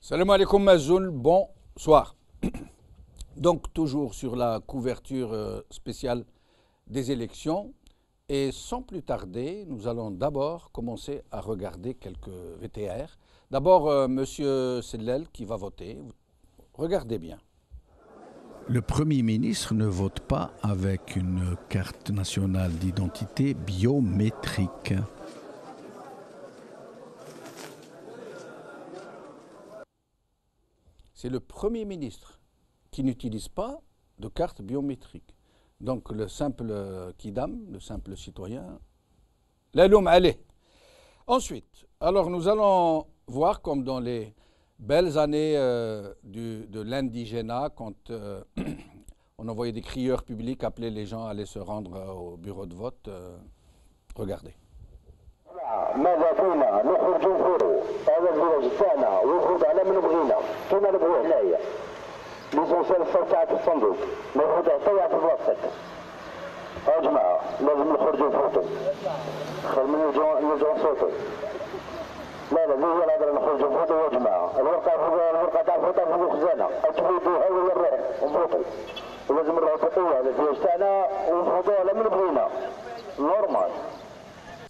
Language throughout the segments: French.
Salam alaikum Mazoul, bonsoir. Donc toujours sur la couverture spéciale des élections et sans plus tarder, nous allons d'abord commencer à regarder quelques VTR. D'abord Monsieur Sellel qui va voter. Regardez bien. Le Premier ministre ne vote pas avec une carte nationale d'identité biométrique. C'est le Premier ministre qui n'utilise pas de carte biométrique. Donc le simple Kidam, le simple citoyen, l'aloum allez. Ensuite, alors nous allons voir comme dans les belles années de l'indigénat, quand on envoyait des crieurs publics appeler les gens à aller se rendre au bureau de vote. Regardez. ماذا فينا نخرج نفوروا هذا الفيلاج تاعنا ويفوت على من بغينا كيما نبغيو حنايا ليسونسيال الصوت تاع الصندوق ما يفوت حتى في بلاصتك يا جماعه لازم نخرجوا نفوتوا خير من نرجعوا نصوتوا لا مو هي الهضره نخرجوا نفوتوا يا جماعه الورقه تاع الفوطه في الخزانه تفوتوها ولا الريح نفوتوا ولازم نروحوا تطوع هذا الفيلاج تاعنا ونفوتوا على من بغينا نورمال.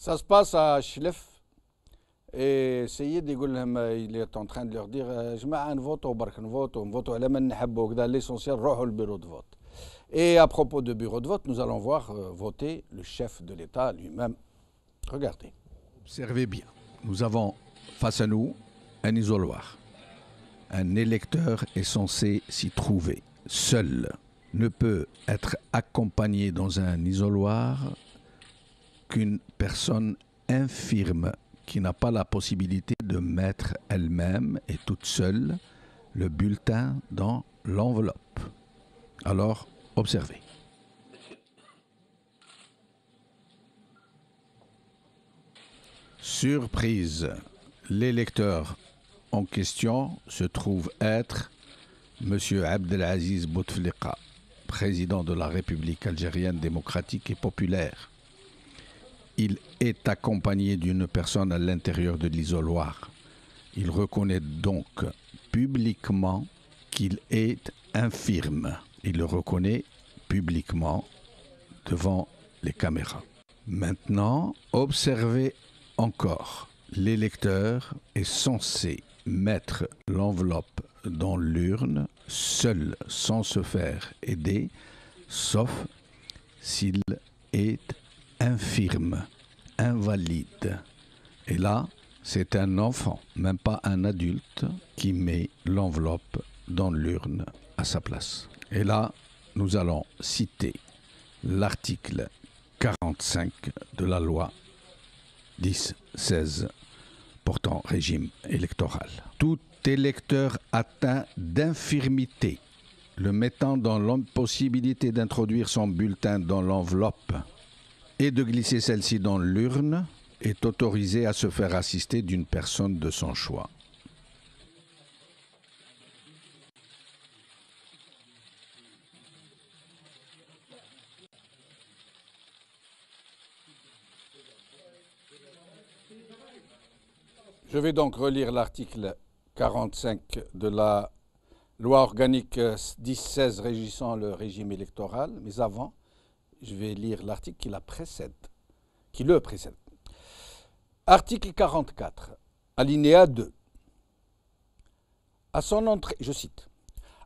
Ça se passe à Chlef et Seyid il est en train de leur dire جماعة نفوتوا برك نفوتوا على من نحبوا كذا l'essentiel روحوا البيرو de vote. Et à propos de bureau de vote, nous allons voir voter le chef de l'État lui-même. Regardez. Observez bien, nous avons face à nous un isoloir. Un électeur est censé s'y trouver. Seul ne peut être accompagné dans un isoloir qu'une personne infirme qui n'a pas la possibilité de mettre elle-même et toute seule le bulletin dans l'enveloppe. Alors, observez. Surprise, l'électeur en question se trouve être M. Abdelaziz Bouteflika, président de la République algérienne démocratique et populaire. Il est accompagné d'une personne à l'intérieur de l'isoloir. Il reconnaît donc publiquement qu'il est infirme. Il le reconnaît publiquement devant les caméras. Maintenant, observez encore. L'électeur est censé mettre l'enveloppe dans l'urne seul, sans se faire aider, sauf s'il est infirme, invalide. Et là, c'est un enfant, même pas un adulte, qui met l'enveloppe dans l'urne à sa place. Et là, nous allons citer l'article 45 de la loi 10-16 portant régime électoral. Tout électeur atteint d'infirmité, le mettant dans l'impossibilité d'introduire son bulletin dans l'enveloppe et de glisser celle-ci dans l'urne, est autorisé à se faire assister d'une personne de son choix. Je vais donc relire l'article 45 de la loi organique 10-16 régissant le régime électoral, mais avant, je vais lire l'article qui le précède. Article 44, alinéa 2. À son entrée, je cite,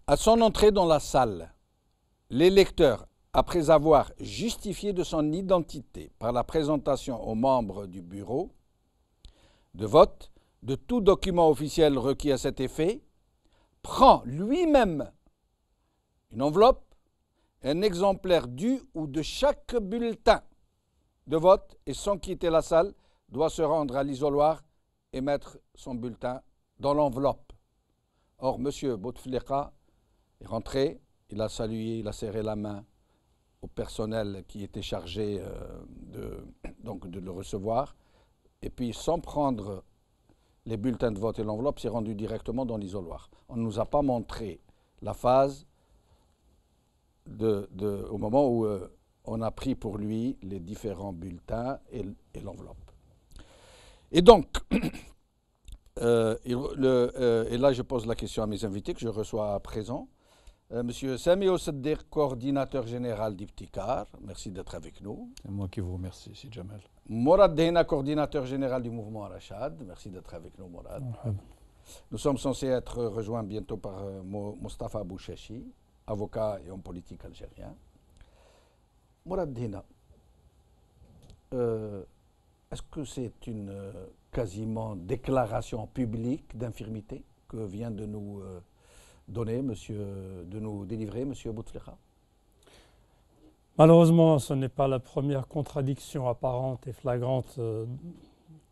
à son entrée dans la salle, l'électeur, après avoir justifié de son identité par la présentation aux membres du bureau de vote de tout document officiel requis à cet effet, prend lui-même une enveloppe, un exemplaire du ou de chaque bulletin de vote et sans quitter la salle, doit se rendre à l'isoloir et mettre son bulletin dans l'enveloppe. Or, M. Bouteflika est rentré, il a salué, il a serré la main au personnel qui était chargé de le recevoir, et puis sans prendre les bulletins de vote et l'enveloppe, s'est rendu directement dans l'isoloir. On ne nous a pas montré la phase au moment où on a pris pour lui les différents bulletins et l'enveloppe. Et donc, Et là, je pose la question à mes invités que je reçois à présent. Monsieur Sami Ossaddiq, coordinateur général d'Ibtikar, merci d'être avec nous. C'est moi qui vous remercie, Sid Jamal. Mourad Dehna, coordinateur général du mouvement Rachad, merci d'être avec nous, Mourad. Nous sommes censés être rejoints bientôt par Mostafa Bouchachi, avocat et homme politique algérien. Mourad Dehna, est-ce que c'est une quasiment déclaration publique d'infirmité que vient de nous délivrer monsieur Bouteflika? Malheureusement, ce n'est pas la première contradiction apparente et flagrante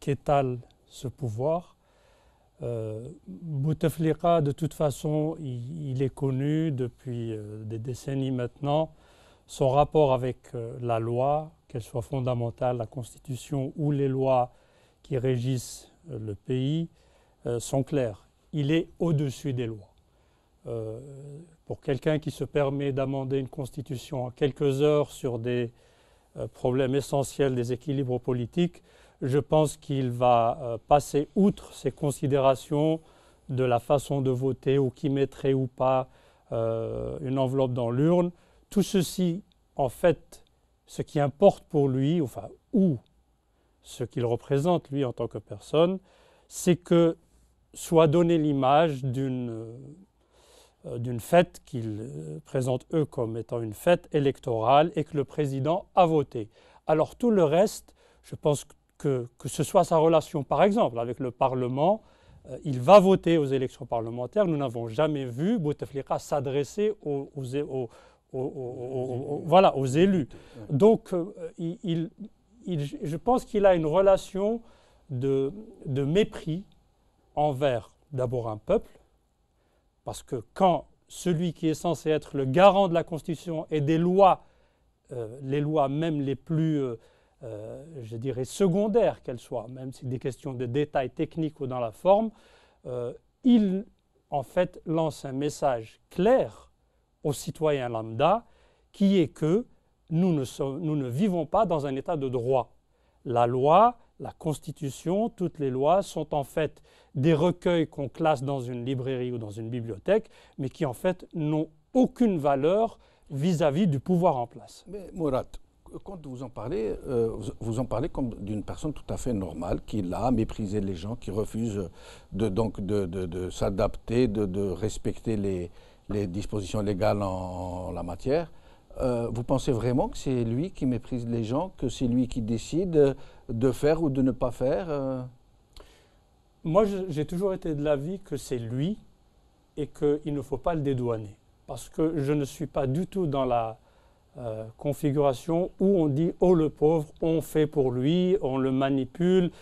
qu'étale ce pouvoir. Bouteflika, de toute façon, il est connu depuis des décennies maintenant. Son rapport avec la loi, qu'elle soit fondamentale, la Constitution ou les lois qui régissent le pays, sont clairs. Il est au-dessus des lois. Pour quelqu'un qui se permet d'amender une constitution en quelques heures sur des problèmes essentiels des équilibres politiques, je pense qu'il va passer outre ces considérations de la façon de voter ou qui mettrait ou pas une enveloppe dans l'urne. Tout ceci, en fait, ce qui importe pour lui, enfin, ou ce qu'il représente lui en tant que personne, c'est que soit donnée l'image d'une fête qu'ils présentent eux comme étant une fête électorale et que le président a voté. Alors tout le reste, je pense que ce soit sa relation par exemple avec le Parlement, il va voter aux élections parlementaires. Nous n'avons jamais vu Bouteflika s'adresser aux élus. Donc je pense qu'il a une relation de mépris envers d'abord un peuple, parce que quand celui qui est censé être le garant de la Constitution et des lois, les lois même les plus, je dirais, secondaires qu'elles soient, même si des questions de détails techniques ou dans la forme, il, en fait, lance un message clair aux citoyens lambda, qui est que nous ne vivons pas dans un état de droit. La loi, la Constitution, toutes les lois sont en fait des recueils qu'on classe dans une librairie ou dans une bibliothèque, mais qui en fait n'ont aucune valeur vis-à-vis du pouvoir en place. Mais Mourad, quand vous en parlez comme d'une personne tout à fait normale, qui l'a méprisé les gens, qui refuse de s'adapter, de respecter les dispositions légales en la matière. Vous pensez vraiment que c'est lui qui méprise les gens, que c'est lui qui décide de faire ou de ne pas faire Moi, j'ai toujours été de l'avis que c'est lui et qu'il ne faut pas le dédouaner. Parce que je ne suis pas du tout dans la configuration où on dit « oh le pauvre, on fait pour lui, on le manipule,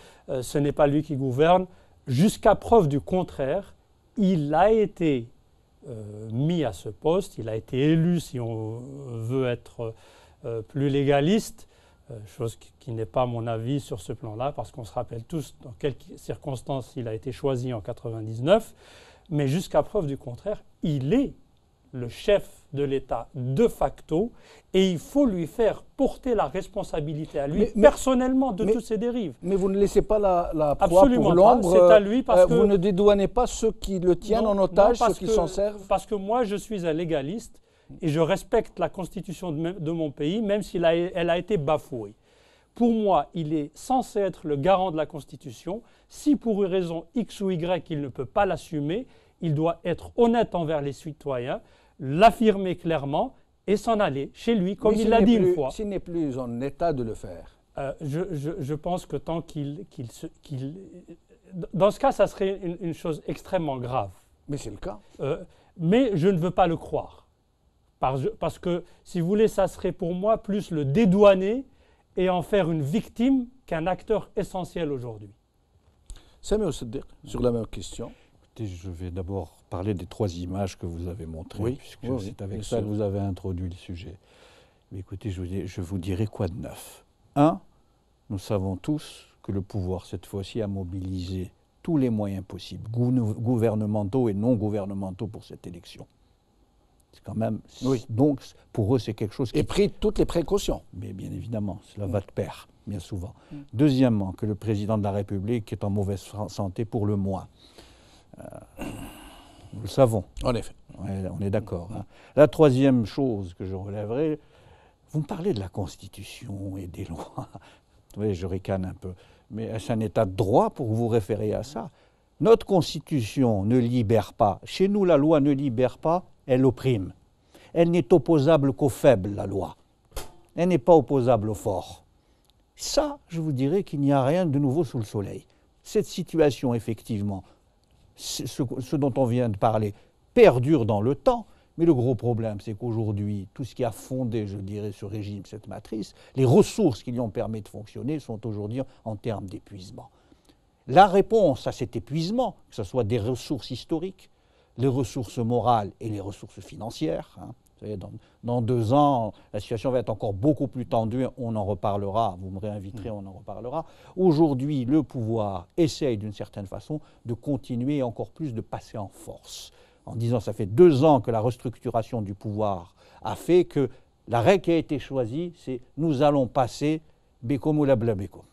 ce n'est pas lui qui gouverne ». Jusqu'à preuve du contraire, il a été mis à ce poste, il a été élu, si on veut être plus légaliste, chose qui n'est pas mon avis sur ce plan-là, parce qu'on se rappelle tous dans quelles circonstances il a été choisi en 1999, mais jusqu'à preuve du contraire, il est le chef de l'État de facto et il faut lui faire porter la responsabilité à lui personnellement de toutes ces dérives. Mais vous ne laissez pas la proie Absolument pour l'ombre. C'est à lui parce que vous ne dédouanez pas ceux qui le tiennent en otage, ceux qui s'en servent. Parce que moi, je suis un légaliste et je respecte la constitution de mon pays, même si elle a été bafouée. Pour moi, il est censé être le garant de la Constitution. Si pour une raison X ou Y, il ne peut pas l'assumer, il doit être honnête envers les citoyens, l'affirmer clairement et s'en aller chez lui, comme il l'a dit une fois. S'il n'est plus en état de le faire. Je pense que tant dans ce cas, ça serait une chose extrêmement grave. Mais c'est le cas. Mais je ne veux pas le croire. Parce que, si vous voulez, ça serait pour moi plus le dédouaner et en faire une victime qu'un acteur essentiel aujourd'hui. Sami Ossaddiq, sur la même question. Je vais d'abord parler des 3 images que vous avez montrées, oui, puisque c'est avec ça que vous avez introduit le sujet. Mais écoutez, je vous dirai quoi de neuf. 1, nous savons tous que le pouvoir, cette fois-ci, a mobilisé tous les moyens possibles, gouvernementaux et non gouvernementaux, pour cette élection. C'est quand même... Oui. Donc, pour eux, c'est quelque chose qui... Et pris toutes les précautions. Mais bien évidemment, cela va de pair, bien souvent. Deuxièmement, que le président de la République est en mauvaise santé pour le moins. Nous le savons. En effet. Ouais, on est d'accord. Hein. La troisième chose que je relèverai, vous me parlez de la Constitution et des lois. Oui, je ricane un peu. Mais est-ce un état de droit pour vous référer à ça? Notre Constitution ne libère pas. Chez nous, la loi ne libère pas, elle opprime. Elle n'est opposable qu'aux faibles, la loi. Elle n'est pas opposable aux forts. Ça, je vous dirais qu'il n'y a rien de nouveau sous le soleil. Cette situation, effectivement, ce dont on vient de parler, perdure dans le temps. Mais le gros problème, c'est qu'aujourd'hui, tout ce qui a fondé, je dirais, ce régime, cette matrice, les ressources qui lui ont permis de fonctionner sont aujourd'hui en termes d'épuisement. La réponse à cet épuisement, que ce soit des ressources historiques, les ressources morales et les ressources financières, hein, vous savez, dans 2 ans, la situation va être encore beaucoup plus tendue, on en reparlera, vous me réinviterez, on en reparlera. Aujourd'hui, le pouvoir essaye d'une certaine façon de continuer encore plus de passer en force. En disant, ça fait 2 ans que la restructuration du pouvoir a fait que la règle qui a été choisie, c'est nous allons passer bekom ou la bla bekom.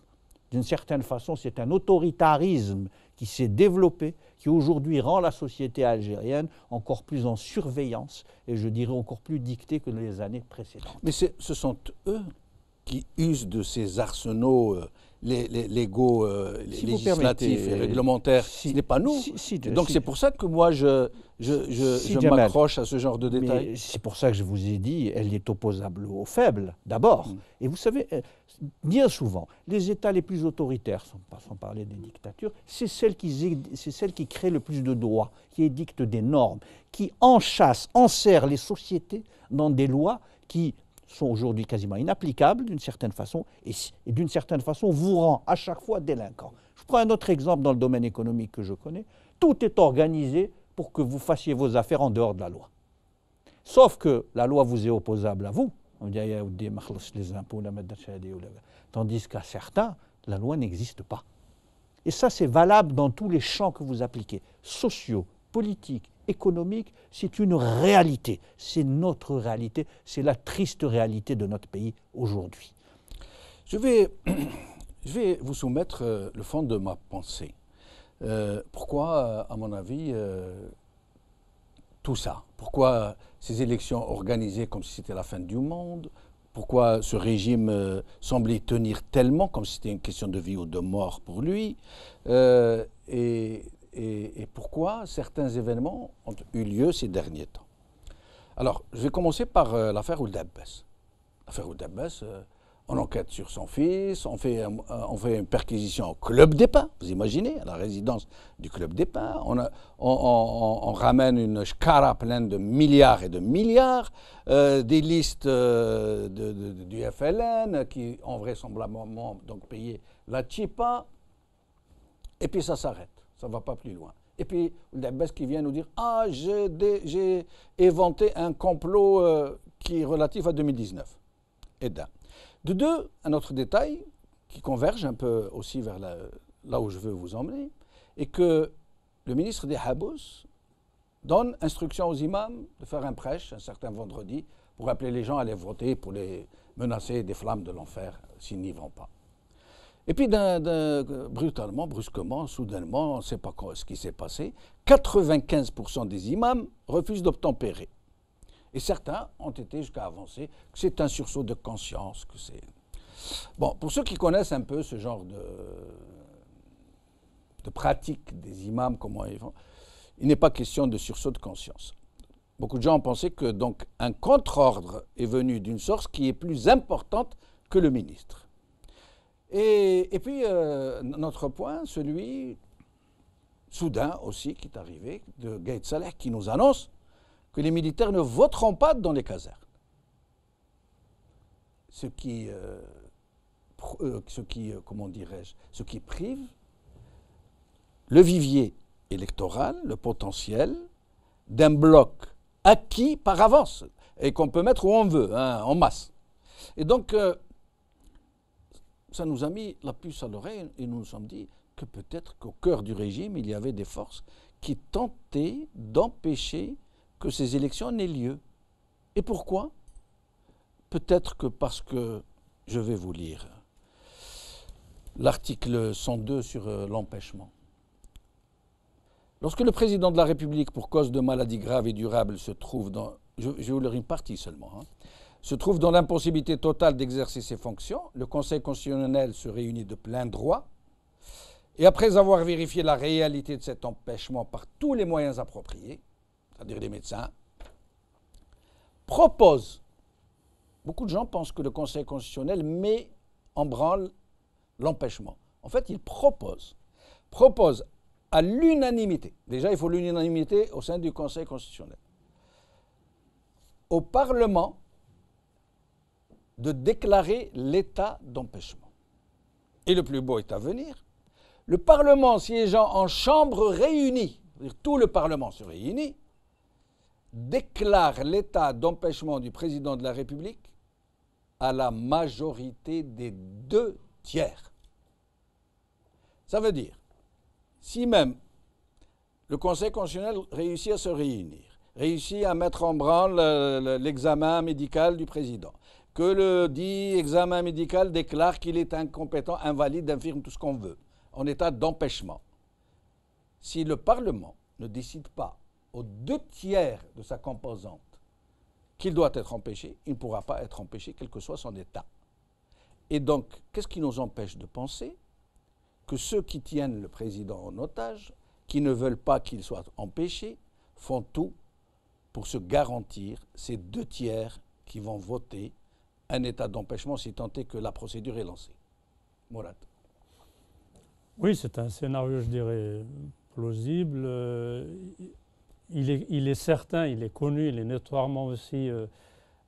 D'une certaine façon, c'est un autoritarisme qui s'est développé, qui aujourd'hui rend la société algérienne encore plus en surveillance et je dirais encore plus dictée que les années précédentes. Mais ce sont eux qui usent de ces arsenaux légaux, Si vous législatifs permettez, et réglementaires. si- Ce n'est pas nous. Donc si- c'est pour ça que moi je Jamal, m'accroche à ce genre de détails. Mais c'est pour ça que je vous ai dit, elle est opposable aux faibles, d'abord. Et vous savez, bien souvent, les États les plus autoritaires, sans parler des dictatures, c'est celles qui créent le plus de droits, qui édictent des normes, qui enchâssent, enserrent les sociétés dans des lois qui sont aujourd'hui quasiment inapplicables d'une certaine façon, et d'une certaine façon vous rend à chaque fois délinquant. Je prends un autre exemple dans le domaine économique que je connais. Tout est organisé pour que vous fassiez vos affaires en dehors de la loi. Sauf que la loi vous est opposable à vous. On dit, les impôts, tandis qu'à certains, la loi n'existe pas. Et ça, c'est valable dans tous les champs que vous appliquez, sociaux, politiques, économiques, c'est une réalité. C'est notre réalité, c'est la triste réalité de notre pays aujourd'hui. Je vais vous soumettre le fond de ma pensée. Pourquoi, à mon avis, tout ça? Pourquoi ces élections organisées comme si c'était la fin du monde? Pourquoi ce régime semblait tenir tellement comme si c'était une question de vie ou de mort pour lui? Et pourquoi certains événements ont eu lieu ces derniers temps? Alors, je vais commencer par l'affaire Ould Abbas. L'affaire Ould Abbas, on enquête sur son fils, on fait une perquisition au Club des Pins, vous imaginez, à la résidence du Club des Pins. On ramène une shkara pleine de milliards et de milliards, des listes du FLN qui ont vraisemblablement donc payé la tchipa, et puis ça s'arrête. Ça ne va pas plus loin. Et puis, Ould Abbas qui vient nous dire « Ah, j'ai éventé un complot qui est relatif à 2019. » Et d'un. De deux, un autre détail qui converge un peu aussi vers là où je veux vous emmener, est que le ministre des Habous donne instruction aux imams de faire un prêche un certain vendredi pour appeler les gens à aller voter, pour les menacer des flammes de l'enfer s'ils n'y vont pas. Et puis, brutalement, brusquement, soudainement, on ne sait pas ce qui s'est passé, 95% des imams refusent d'obtempérer. Et certains ont été jusqu'à avancer que c'est un sursaut de conscience, que c'est... Bon, pour ceux qui connaissent un peu ce genre de pratique des imams, comment ils font, il n'est pas question de sursaut de conscience. Beaucoup de gens ont pensé que donc un contre-ordre est venu d'une source qui est plus importante que le ministre. Et puis, notre point, celui, soudain aussi, qui est arrivé, de Gaïd Saleh, qui nous annonce que les militaires ne voteront pas dans les casernes. Ce qui comment dirais-je, ce qui prive le vivier électoral, le potentiel, d'un bloc acquis par avance et qu'on peut mettre où on veut, hein, en masse. Et donc, ça nous a mis la puce à l'oreille et nous nous sommes dit que peut-être qu'au cœur du régime, il y avait des forces qui tentaient d'empêcher que ces élections n'aient lieu. Et pourquoi? Peut-être que parce que, je vais vous lire l'article 102 sur l'empêchement. Lorsque le président de la République, pour cause de maladie grave et durable, se trouve dans... Je vais vous lire une partie seulement. Se trouve dans l'impossibilité totale d'exercer ses fonctions, le Conseil constitutionnel se réunit de plein droit et après avoir vérifié la réalité de cet empêchement par tous les moyens appropriés, c'est-à-dire les médecins, propose. Beaucoup de gens pensent que le Conseil constitutionnel met en branle l'empêchement. En fait, il propose à l'unanimité, déjà il faut l'unanimité au sein du Conseil constitutionnel, au Parlement de déclarer l'état d'empêchement. Et le plus beau est à venir. Le Parlement siégeant en chambre réunie, c'est-à-dire tout le Parlement se réunit, déclare l'état d'empêchement du président de la République à la majorité des 2/3. Ça veut dire, si même le Conseil constitutionnel réussit à se réunir, réussit à mettre en branle l'examen médical du président, que le dit examen médical déclare qu'il est incompétent, invalide, infirme, tout ce qu'on veut, en état d'empêchement. Si le Parlement ne décide pas aux 2/3 de sa composante qu'il doit être empêché, il ne pourra pas être empêché, quel que soit son état. Et donc, qu'est-ce qui nous empêche de penser que ceux qui tiennent le président en otage, qui ne veulent pas qu'il soit empêché, font tout pour se garantir ces 2/3 qui vont voter un état d'empêchement si tant est que la procédure est lancée. Mourad. Oui, c'est un scénario, je dirais, plausible. Il est certain, il est connu, il est notoirement aussi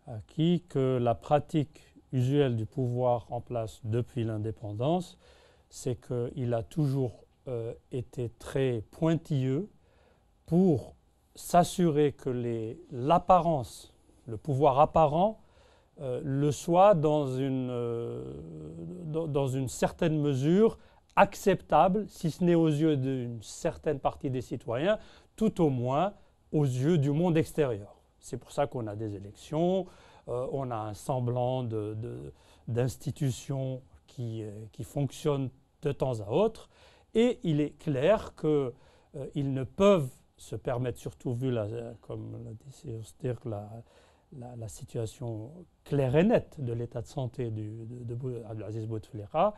acquis que la pratique usuelle du pouvoir en place depuis l'indépendance, c'est qu'il a toujours été très pointilleux pour s'assurer que l'apparence, le pouvoir apparent, le soit dans une certaine mesure acceptable, si ce n'est aux yeux d'une certaine partie des citoyens, tout au moins aux yeux du monde extérieur. C'est pour ça qu'on a des élections, on a un semblant d'institutions qui fonctionnent de temps à autre, et il est clair qu'ils ne peuvent se permettre, surtout vu, comme l'a dit Sostir, la situation claire et nette de l'état de santé d'Abdelaziz Bouteflika,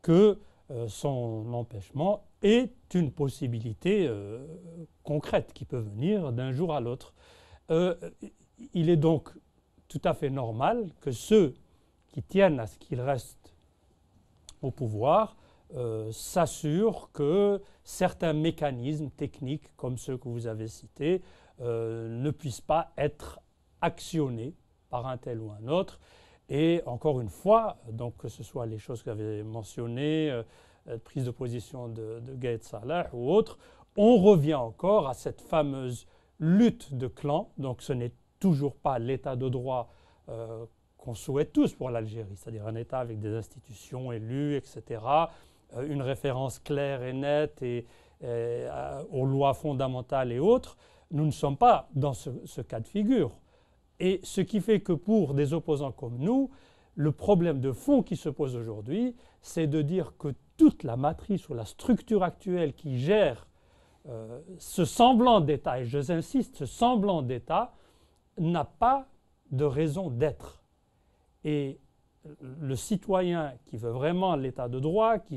que son empêchement est une possibilité concrète qui peut venir d'un jour à l'autre. Il est donc tout à fait normal que ceux qui tiennent à ce qu'il reste au pouvoir s'assurent que certains mécanismes techniques, comme ceux que vous avez cités, ne puissent pas être actionnés par un tel ou un autre. Et encore une fois, donc que ce soit les choses que vous avez mentionnées, prise de position de Gaïd Salah ou autre, on revient encore à cette fameuse lutte de clans. Donc ce n'est toujours pas l'état de droit qu'on souhaite tous pour l'Algérie, c'est-à-dire un état avec des institutions élues, etc., une référence claire et nette aux lois fondamentales et autres. Nous ne sommes pas dans ce cas de figure. Et ce qui fait que pour des opposants comme nous, le problème de fond qui se pose aujourd'hui, c'est de dire que toute la matrice ou la structure actuelle qui gère ce semblant d'État, et j'insiste, ce semblant d'État, n'a pas de raison d'être. Et le citoyen qui veut vraiment l'état de droit, qui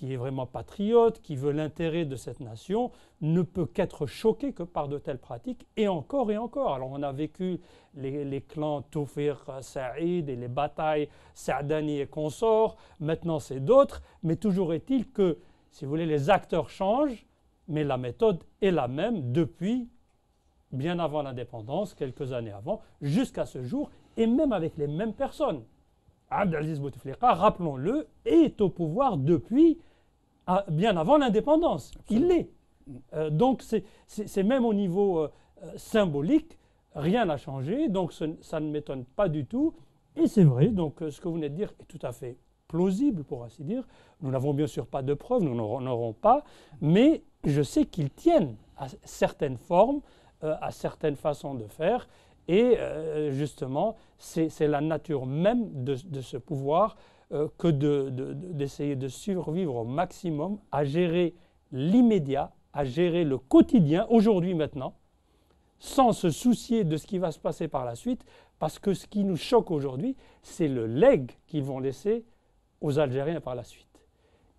est vraiment patriote, qui veut l'intérêt de cette nation, ne peut qu'être choqué que par de telles pratiques, et encore et encore. Alors on a vécu les clans Toufir, Saïd et les batailles Saadani et consorts, maintenant c'est d'autres, mais toujours est-il que, si vous voulez, les acteurs changent, mais la méthode est la même depuis bien avant l'indépendance, quelques années avant, jusqu'à ce jour, et même avec les mêmes personnes. Abdelaziz Bouteflika, rappelons-le, est au pouvoir depuis bien avant l'indépendance. Il l'est. Donc c'est même au niveau symbolique, rien n'a changé, donc ça ne m'étonne pas du tout. Et c'est vrai, donc ce que vous venez de dire est tout à fait plausible, pour ainsi dire. Nous n'avons bien sûr pas de preuves, nous n'en aurons pas, mais je sais qu'ils tiennent à certaines formes à certaines façons de faire. Et justement, c'est la nature même de ce pouvoir que d'essayer de survivre au maximum, à gérer l'immédiat, à gérer le quotidien, aujourd'hui, maintenant, sans se soucier de ce qui va se passer par la suite, parce que ce qui nous choque aujourd'hui, c'est le legs qu'ils vont laisser aux Algériens par la suite.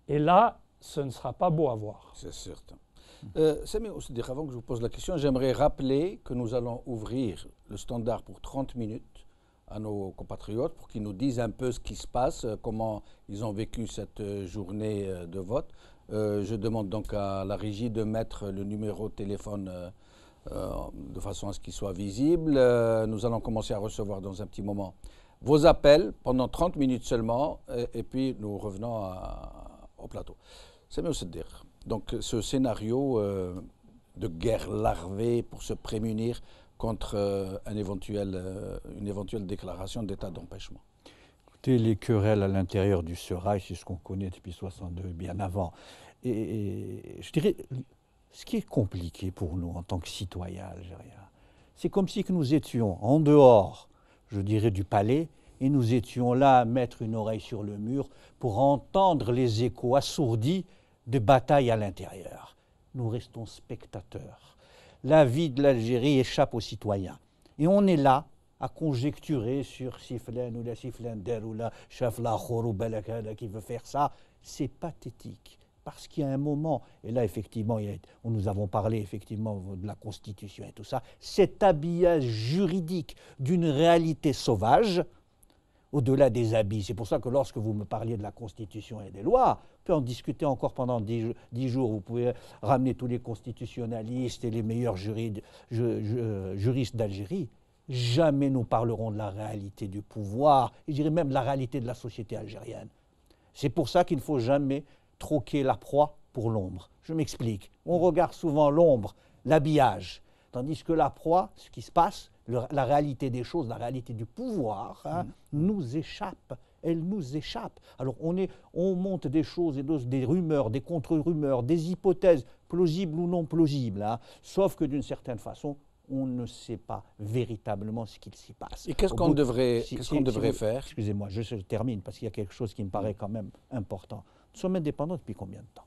Et là, ce ne sera pas beau à voir. C'est certain. Sami Oussedir, avant que je vous pose la question, j'aimerais rappeler que nous allons ouvrir le standard pour 30 minutes à nos compatriotes pour qu'ils nous disent un peu ce qui se passe, comment ils ont vécu cette journée de vote. Je demande donc à la régie de mettre le numéro de téléphone de façon à ce qu'il soit visible. Nous allons commencer à recevoir dans un petit moment vos appels pendant 30 minutes seulement et puis nous revenons au plateau. Sami Oussedir, donc ce scénario de guerre larvée pour se prémunir contre une éventuelle déclaration d'état d'empêchement. Écoutez, les querelles à l'intérieur du Serail, c'est ce qu'on connaît depuis 62, bien avant. Et je dirais, ce qui est compliqué pour nous en tant que citoyens algériens, c'est comme si que nous étions en dehors, je dirais, du palais, et nous étions là à mettre une oreille sur le mur pour entendre les échos assourdis de batailles à l'intérieur. Nous restons spectateurs. La vie de l'Algérie échappe aux citoyens. Et on est là à conjecturer sur si flan ou la si flan der ou la chef la khor balakada qui veut faire ça. C'est pathétique. Parce qu'il y a un moment, et là effectivement, nous avons parlé effectivement de la Constitution et tout ça, cet habillage juridique d'une réalité sauvage, au-delà des habits. C'est pour ça que lorsque vous me parliez de la Constitution et des lois, on peut en discuter encore pendant 10 jours. Vous pouvez ramener tous les constitutionnalistes et les meilleurs juristes d'Algérie. Jamais nous parlerons de la réalité du pouvoir, et je dirais même de la réalité de la société algérienne. C'est pour ça qu'il ne faut jamais troquer la proie pour l'ombre. Je m'explique. On regarde souvent l'ombre, l'habillage, tandis que la proie, ce qui se passe, la réalité des choses, la réalité du pouvoir, nous échappe. Elle nous échappe. Alors on monte des choses et des rumeurs, des contre-rumeurs, des hypothèses plausibles ou non plausibles, sauf que d'une certaine façon, on ne sait pas véritablement ce qu'il s'y passe. Et qu'est-ce qu'on devrait faire? Excusez-moi, je termine parce qu'il y a quelque chose qui me paraît quand même important. Nous sommes indépendants depuis combien de temps?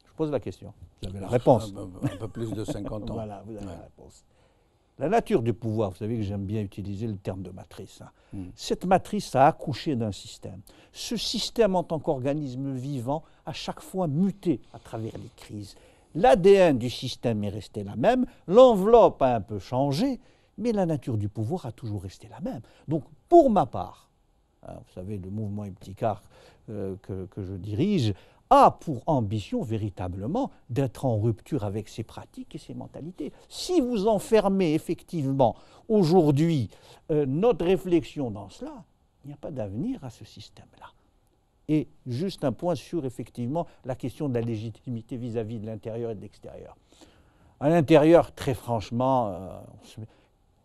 Je pose la question. Vous avez la réponse. Un peu plus de 50 ans. Voilà, vous avez la réponse. La nature du pouvoir, vous savez que j'aime bien utiliser le terme de matrice. Cette matrice a accouché d'un système. Ce système, en tant qu'organisme vivant, a chaque fois muté à travers les crises. L'ADN du système est resté la même, l'enveloppe a un peu changé, mais la nature du pouvoir a toujours resté la même. Donc, pour ma part, vous savez, le mouvement Ibtikar que je dirige a pour ambition véritablement d'être en rupture avec ses pratiques et ses mentalités. Si vous enfermez effectivement aujourd'hui notre réflexion dans cela, il n'y a pas d'avenir à ce système-là. Et juste un point sur effectivement la question de la légitimité vis-à-vis de l'intérieur et de l'extérieur. À l'intérieur, très franchement,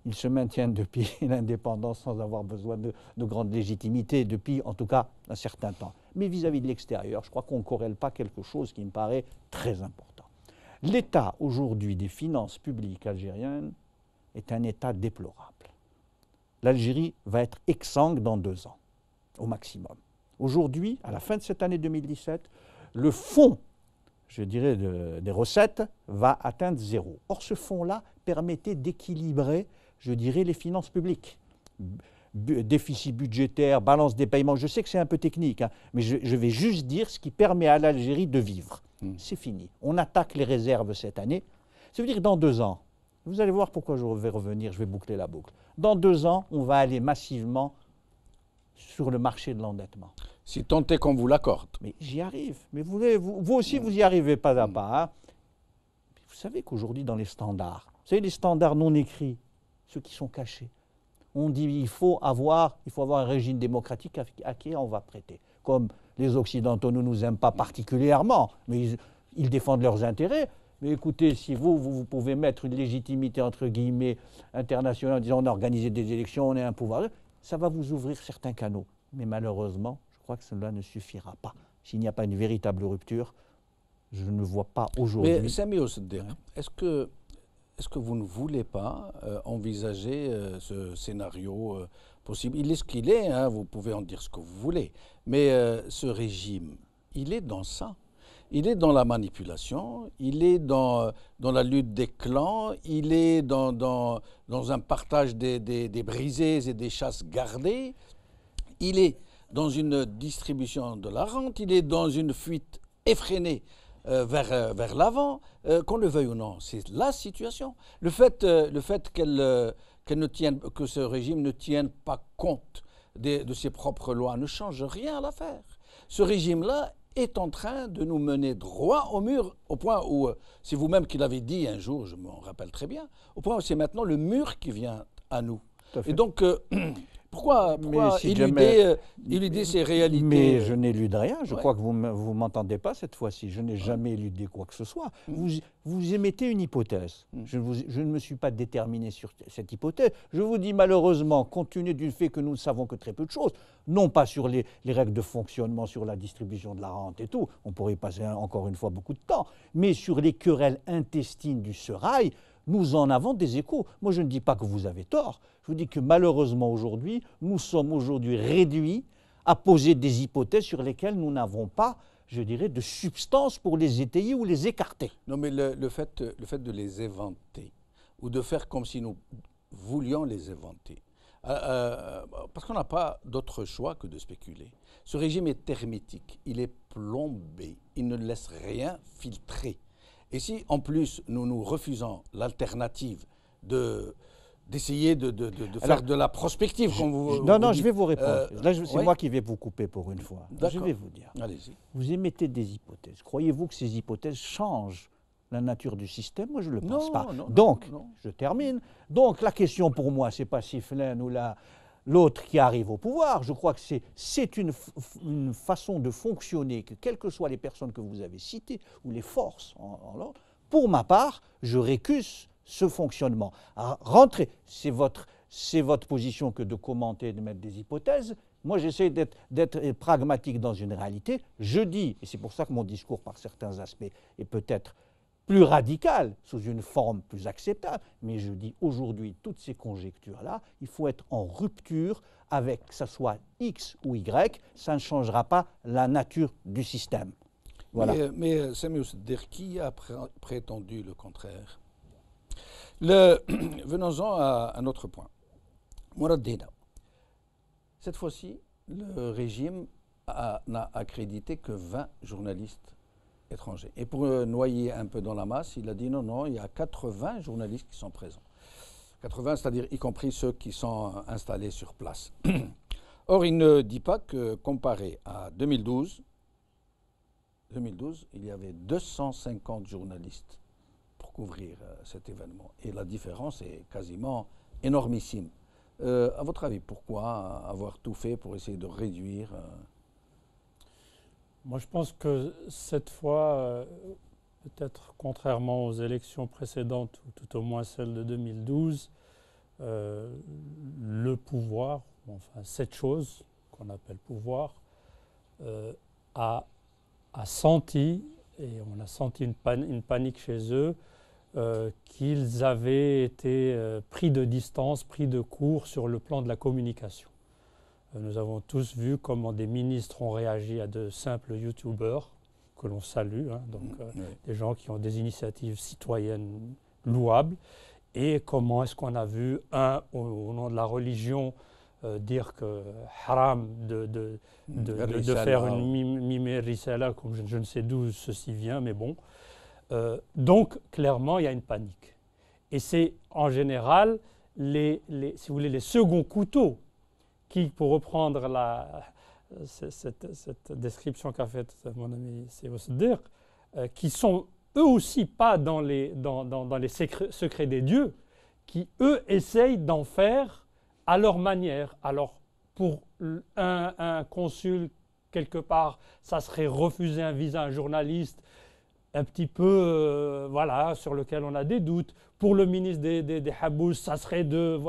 ils se maintiennent depuis l'indépendance sans avoir besoin de grande légitimité, depuis en tout cas un certain temps. Mais vis-à-vis de l'extérieur, je crois qu'on ne corrèle pas quelque chose qui me paraît très important. L'état aujourd'hui des finances publiques algériennes est un état déplorable. L'Algérie va être exsangue dans 2 ans, au maximum. Aujourd'hui, à la fin de cette année 2017, le fonds, je dirais, des recettes va atteindre 0. Or, ce fonds-là permettait d'équilibrer, je dirais, les finances publiques. Déficit budgétaire, balance des paiements, je sais que c'est un peu technique, mais je vais juste dire ce qui permet à l'Algérie de vivre. C'est fini. On attaque les réserves cette année. Ça veut dire que dans 2 ans, vous allez voir pourquoi je vais revenir, je vais boucler la boucle. Dans 2 ans, on va aller massivement sur le marché de l'endettement. Si tant est qu'on vous l'accorde. Mais j'y arrive. Mais vous aussi, vous y arrivez pas à pas. Vous savez qu'aujourd'hui, dans les standards, vous savez, les standards non écrits, ceux qui sont cachés, on dit qu'il faut avoir un régime démocratique à qui on va prêter. Comme les Occidentaux ne nous aiment pas particulièrement, mais ils défendent leurs intérêts. Mais écoutez, si vous pouvez mettre une légitimité, entre guillemets, internationale, en disant on a organisé des élections, on est un pouvoir, ça va vous ouvrir certains canaux. Mais malheureusement, je crois que cela ne suffira pas. S'il n'y a pas une véritable rupture, je ne vois pas aujourd'hui. Mais Sami Oussedir, est-ce que est-ce que vous ne voulez pas envisager ce scénario possible? Il est ce qu'il est, hein, vous pouvez en dire ce que vous voulez, mais ce régime, il est dans ça. Il est dans la manipulation, il est dans la lutte des clans, il est dans un partage des brisés et des chasses gardées, il est dans une distribution de la rente, il est dans une fuite effrénée vers l'avant, qu'on le veuille ou non. C'est la situation. Le fait qu'elle ne tienne, que ce régime ne tienne pas compte de ses propres lois ne change rien à l'affaire. Ce régime-là est en train de nous mener droit au mur, au point où, c'est vous-même qui l'avez dit un jour, je m'en rappelle très bien, au point où c'est maintenant le mur qui vient à nous. Et donc, pourquoi éluder ces réalités? Mais je n'élude rien, je crois que vous ne m'entendez pas cette fois-ci, je n'ai jamais éludé quoi que ce soit. Vous émettez une hypothèse, je ne me suis pas déterminé sur cette hypothèse, je vous dis malheureusement, compte tenu du fait que nous ne savons que très peu de choses, non pas sur les règles de fonctionnement, sur la distribution de la rente et tout, on pourrait y passer encore une fois beaucoup de temps, mais sur les querelles intestines du sérail, nous en avons des échos. Moi, je ne dis pas que vous avez tort. Je vous dis que malheureusement, aujourd'hui, nous sommes aujourd'hui réduits à poser des hypothèses sur lesquelles nous n'avons pas, je dirais, de substance pour les étayer ou les écarter. Non, mais le fait de les éventer, ou de faire comme si nous voulions les éventer, parce qu'on n'a pas d'autre choix que de spéculer. Ce régime est hermétique, il est plombé, il ne laisse rien filtrer. Et si, en plus, nous refusons l'alternative d'essayer de faire de la prospective, comme vous Non, dites, je vais vous répondre. Là, c'est moi qui vais vous couper pour une fois. Je vais vous dire. Allez-y. Vous émettez des hypothèses. Croyez-vous que ces hypothèses changent la nature du système? Moi, je ne le pense pas. Donc, je termine. Donc, la question pour moi, ce n'est pas si Flaine ou l'autre qui arrive au pouvoir. Je crois que c'est une façon de fonctionner que, quelles que soient les personnes que vous avez citées, ou les forces en l'ordre, pour ma part, je récuse ce fonctionnement. Rentrez, c'est votre position que de commenter, de mettre des hypothèses. Moi, j'essaie d'être pragmatique dans une réalité. Je dis, et c'est pour ça que mon discours, par certains aspects, est peut-être plus radical, sous une forme plus acceptable, mais je dis aujourd'hui, toutes ces conjectures-là, il faut être en rupture avec, que ce soit X ou Y, ça ne changera pas la nature du système. Voilà. Mais Sami Oussedir, qui a prétendu le contraire? Venons-en à un autre point. Mourad Dina. Cette fois-ci, le régime n'a accrédité que 20 journalistes étrangers. Et pour noyer un peu dans la masse, il a dit non, il y a 80 journalistes qui sont présents. 80, c'est-à-dire y compris ceux qui sont installés sur place. Or, il ne dit pas que comparé à 2012, il y avait 250 journalistes pour couvrir cet événement. Et la différence est quasiment énormissime. À votre avis, pourquoi avoir tout fait pour essayer de réduire Moi, je pense que cette fois, peut-être contrairement aux élections précédentes, ou tout au moins celle de 2012, le pouvoir, enfin cette chose qu'on appelle pouvoir, a senti, et on a senti une panique chez eux, qu'ils avaient été pris de distance, pris de court sur le plan de la communication. Nous avons tous vu comment des ministres ont réagi à de simples youtubeurs, que l'on salue, hein, donc des gens qui ont des initiatives citoyennes louables, et comment est-ce qu'on a vu au nom de la religion, dire que haram de faire une mimé risala, comme je ne sais d'où ceci vient, mais bon. Donc, clairement, il y a une panique. Et c'est en général, si vous voulez, les seconds couteaux qui, pour reprendre cette description qu'a faite mon ami Oussedir, qui sont eux aussi pas dans les secrets des dieux, qui eux essayent d'en faire à leur manière. Alors, pour un consul, quelque part, ça serait refuser un visa à un journaliste, un petit peu, sur lequel on a des doutes. Pour le ministre des Habous, ça serait de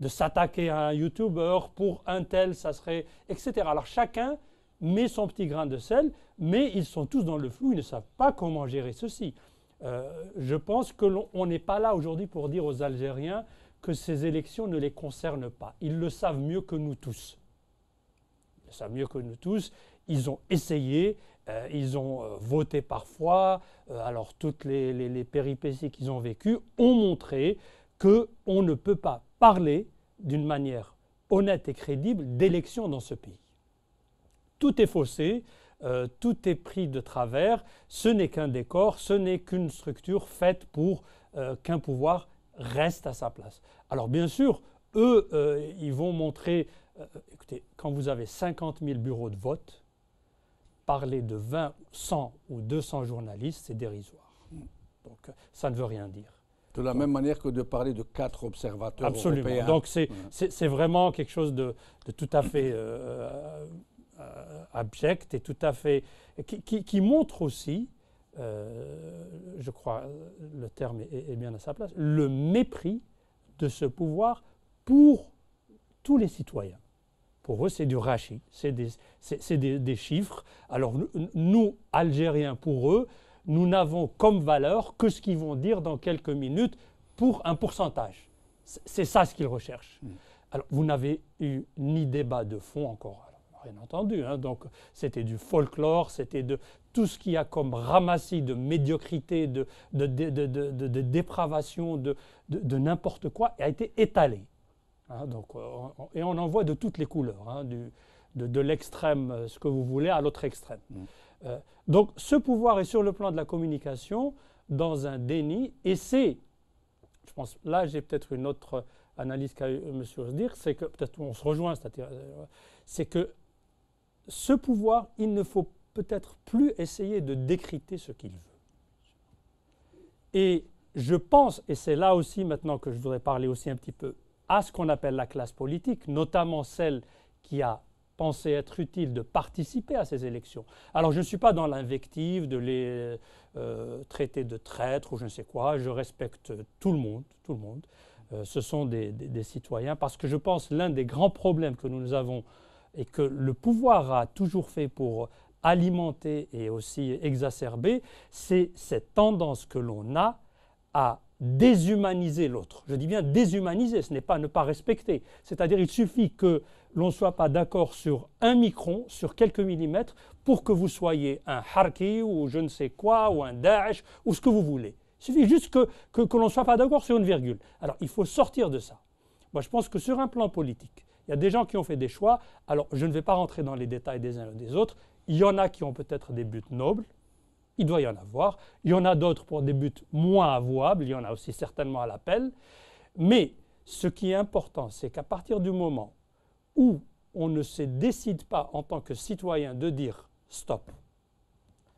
s'attaquer à un youtubeur. Pour un tel, ça serait, etc. Alors chacun met son petit grain de sel, mais ils sont tous dans le flou, ils ne savent pas comment gérer ceci. Je pense qu'on n'est pas là aujourd'hui pour dire aux Algériens que ces élections ne les concernent pas. Ils le savent mieux que nous tous. Ils le savent mieux que nous tous. Ils ont essayé, ils ont voté parfois. Alors toutes les péripéties qu'ils ont vécues ont montré qu'on ne peut pas parler d'une manière honnête et crédible d'élections dans ce pays. Tout est faussé. Tout est pris de travers, ce n'est qu'un décor, ce n'est qu'une structure faite pour qu'un pouvoir reste à sa place. Alors bien sûr, eux, ils vont montrer, écoutez, quand vous avez 50 000 bureaux de vote, parler de 20, 100 ou 200 journalistes, c'est dérisoire. Donc ça ne veut rien dire. De la même manière que de parler de 4 observateurs européens. Donc c'est vraiment quelque chose de tout à fait abject et tout à fait qui montre aussi, je crois le terme est bien à sa place, le mépris de ce pouvoir pour tous les citoyens. Pour eux, c'est du rachis, c'est des chiffres. Alors nous, Algériens, pour eux, nous n'avons comme valeur que ce qu'ils vont dire dans quelques minutes pour un pourcentage. C'est ça ce qu'ils recherchent. Alors vous n'avez eu ni débat de fond encore. Bien entendu, hein. Donc c'était du folklore, c'était de tout ce qu'il y a comme ramassis de médiocrité, de dépravation, de n'importe quoi, a été étalé. Hein, donc, et on en voit de toutes les couleurs, hein, de l'extrême, ce que vous voulez, à l'autre extrême. Donc ce pouvoir est sur le plan de la communication dans un déni, et c'est, je pense, là j'ai peut-être une autre analyse qu'a eu M. Osdir, c'est que, peut-être on se rejoint, c'est que ce pouvoir, il ne faut peut-être plus essayer de décrypter ce qu'il veut. Et je pense, et c'est là aussi maintenant que je voudrais parler aussi un petit peu à ce qu'on appelle la classe politique, notamment celle qui a pensé être utile de participer à ces élections. Alors je ne suis pas dans l'invective de les traiter de traîtres ou je ne sais quoi, je respecte tout le monde. Ce sont des citoyens, parce que je pense l'un des grands problèmes que nous avons et que le pouvoir a toujours fait pour alimenter et aussi exacerber, c'est cette tendance que l'on a à déshumaniser l'autre. Je dis bien déshumaniser, ce n'est pas ne pas respecter. C'est-à-dire il suffit que l'on ne soit pas d'accord sur un micron, sur quelques millimètres, pour que vous soyez un Harki ou je ne sais quoi, ou un Daesh, ou ce que vous voulez. Il suffit juste que l'on ne soit pas d'accord sur une virgule. Alors il faut sortir de ça. Moi je pense que sur un plan politique, il y a des gens qui ont fait des choix. Alors, je ne vais pas rentrer dans les détails des uns et des autres. Il y en a qui ont peut-être des buts nobles. Il doit y en avoir. Il y en a d'autres pour des buts moins avouables. Il y en a aussi certainement à l'appel. Mais ce qui est important, c'est qu'à partir du moment où on ne se décide pas en tant que citoyen de dire « stop ».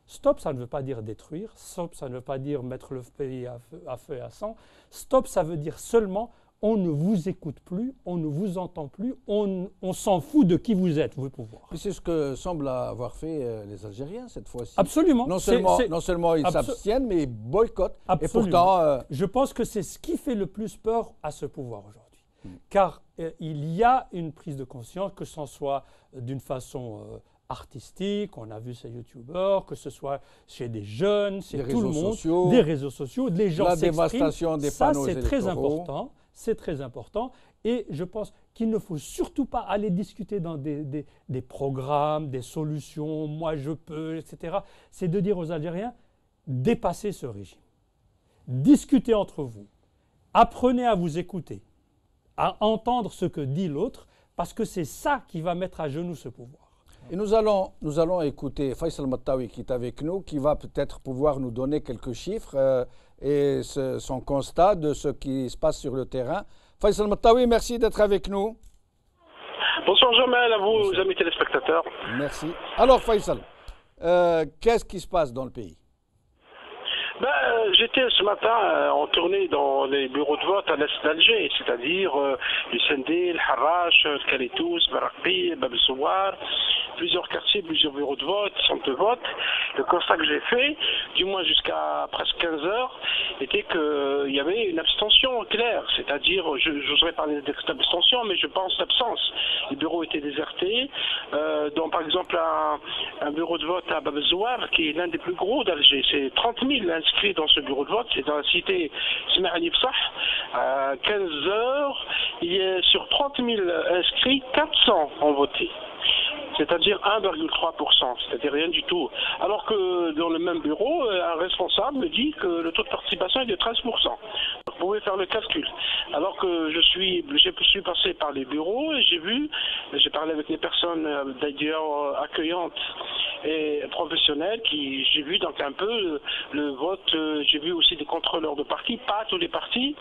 Stop, ça ne veut pas dire détruire. Stop, ça ne veut pas dire mettre le pays à feu et à sang. Stop, ça veut dire seulement on ne vous écoute plus, on ne vous entend plus, on s'en fout de qui vous êtes, vous pouvoir. Et c'est ce que semblent avoir fait les Algériens cette fois-ci. Absolument. Non seulement ils s'abstiennent, mais ils boycottent. Absolument. Et pourtant, je pense que c'est ce qui fait le plus peur à ce pouvoir aujourd'hui. Car il y a une prise de conscience, que ce soit d'une façon artistique, on a vu ces youtubeurs, que ce soit chez des jeunes, chez tout le monde, des réseaux sociaux, les gens s'expriment. La dévastation des panneaux électoraux. Ça, c'est très important. C'est très important, et je pense qu'il ne faut surtout pas aller discuter dans des programmes, des solutions, moi je peux, etc. C'est de dire aux Algériens, dépassez ce régime. Discutez entre vous. Apprenez à vous écouter, à entendre ce que dit l'autre, parce que c'est ça qui va mettre à genoux ce pouvoir. Et nous allons écouter Faisal Mattawi qui est avec nous, qui va peut-être pouvoir nous donner quelques chiffres et son constat de ce qui se passe sur le terrain. Faisal Mattawi, merci d'être avec nous. Bonsoir Jamal, à vous, amis téléspectateurs. Merci. Alors Faisal, qu'est-ce qui se passe dans le pays? J'étais ce matin en tournée dans les bureaux de vote à l'est d'Alger, c'est-à-dire le Sendé, le Harrach, le Kalitous, Baraqi, Bab el-Souar. plusieurs quartiers, plusieurs bureaux de vote, centres de vote. Le constat que j'ai fait, du moins jusqu'à presque 15 heures, était qu'il y avait une abstention claire. C'est-à-dire, j'oserais parler d'abstention, mais je pense d'absence. Les bureaux étaient désertés. Donc, par exemple, un bureau de vote à Bab el-Zouar, qui est l'un des plus gros d'Alger. C'est 30 000 inscrits dans ce bureau de vote. C'est dans la cité Smaïli Bsah. À 15 heures, il y a sur 30 000 inscrits, 400 ont voté. C'est-à-dire 1,3%, c'est-à-dire rien du tout. Alors que dans le même bureau, un responsable me dit que le taux de participation est de 13%. Vous pouvez faire le calcul. Alors que je suis passé par les bureaux et j'ai parlé avec des personnes d'ailleurs accueillantes et professionnels j'ai vu donc un peu le vote, j'ai vu aussi des contrôleurs de partis, pas tous les partis,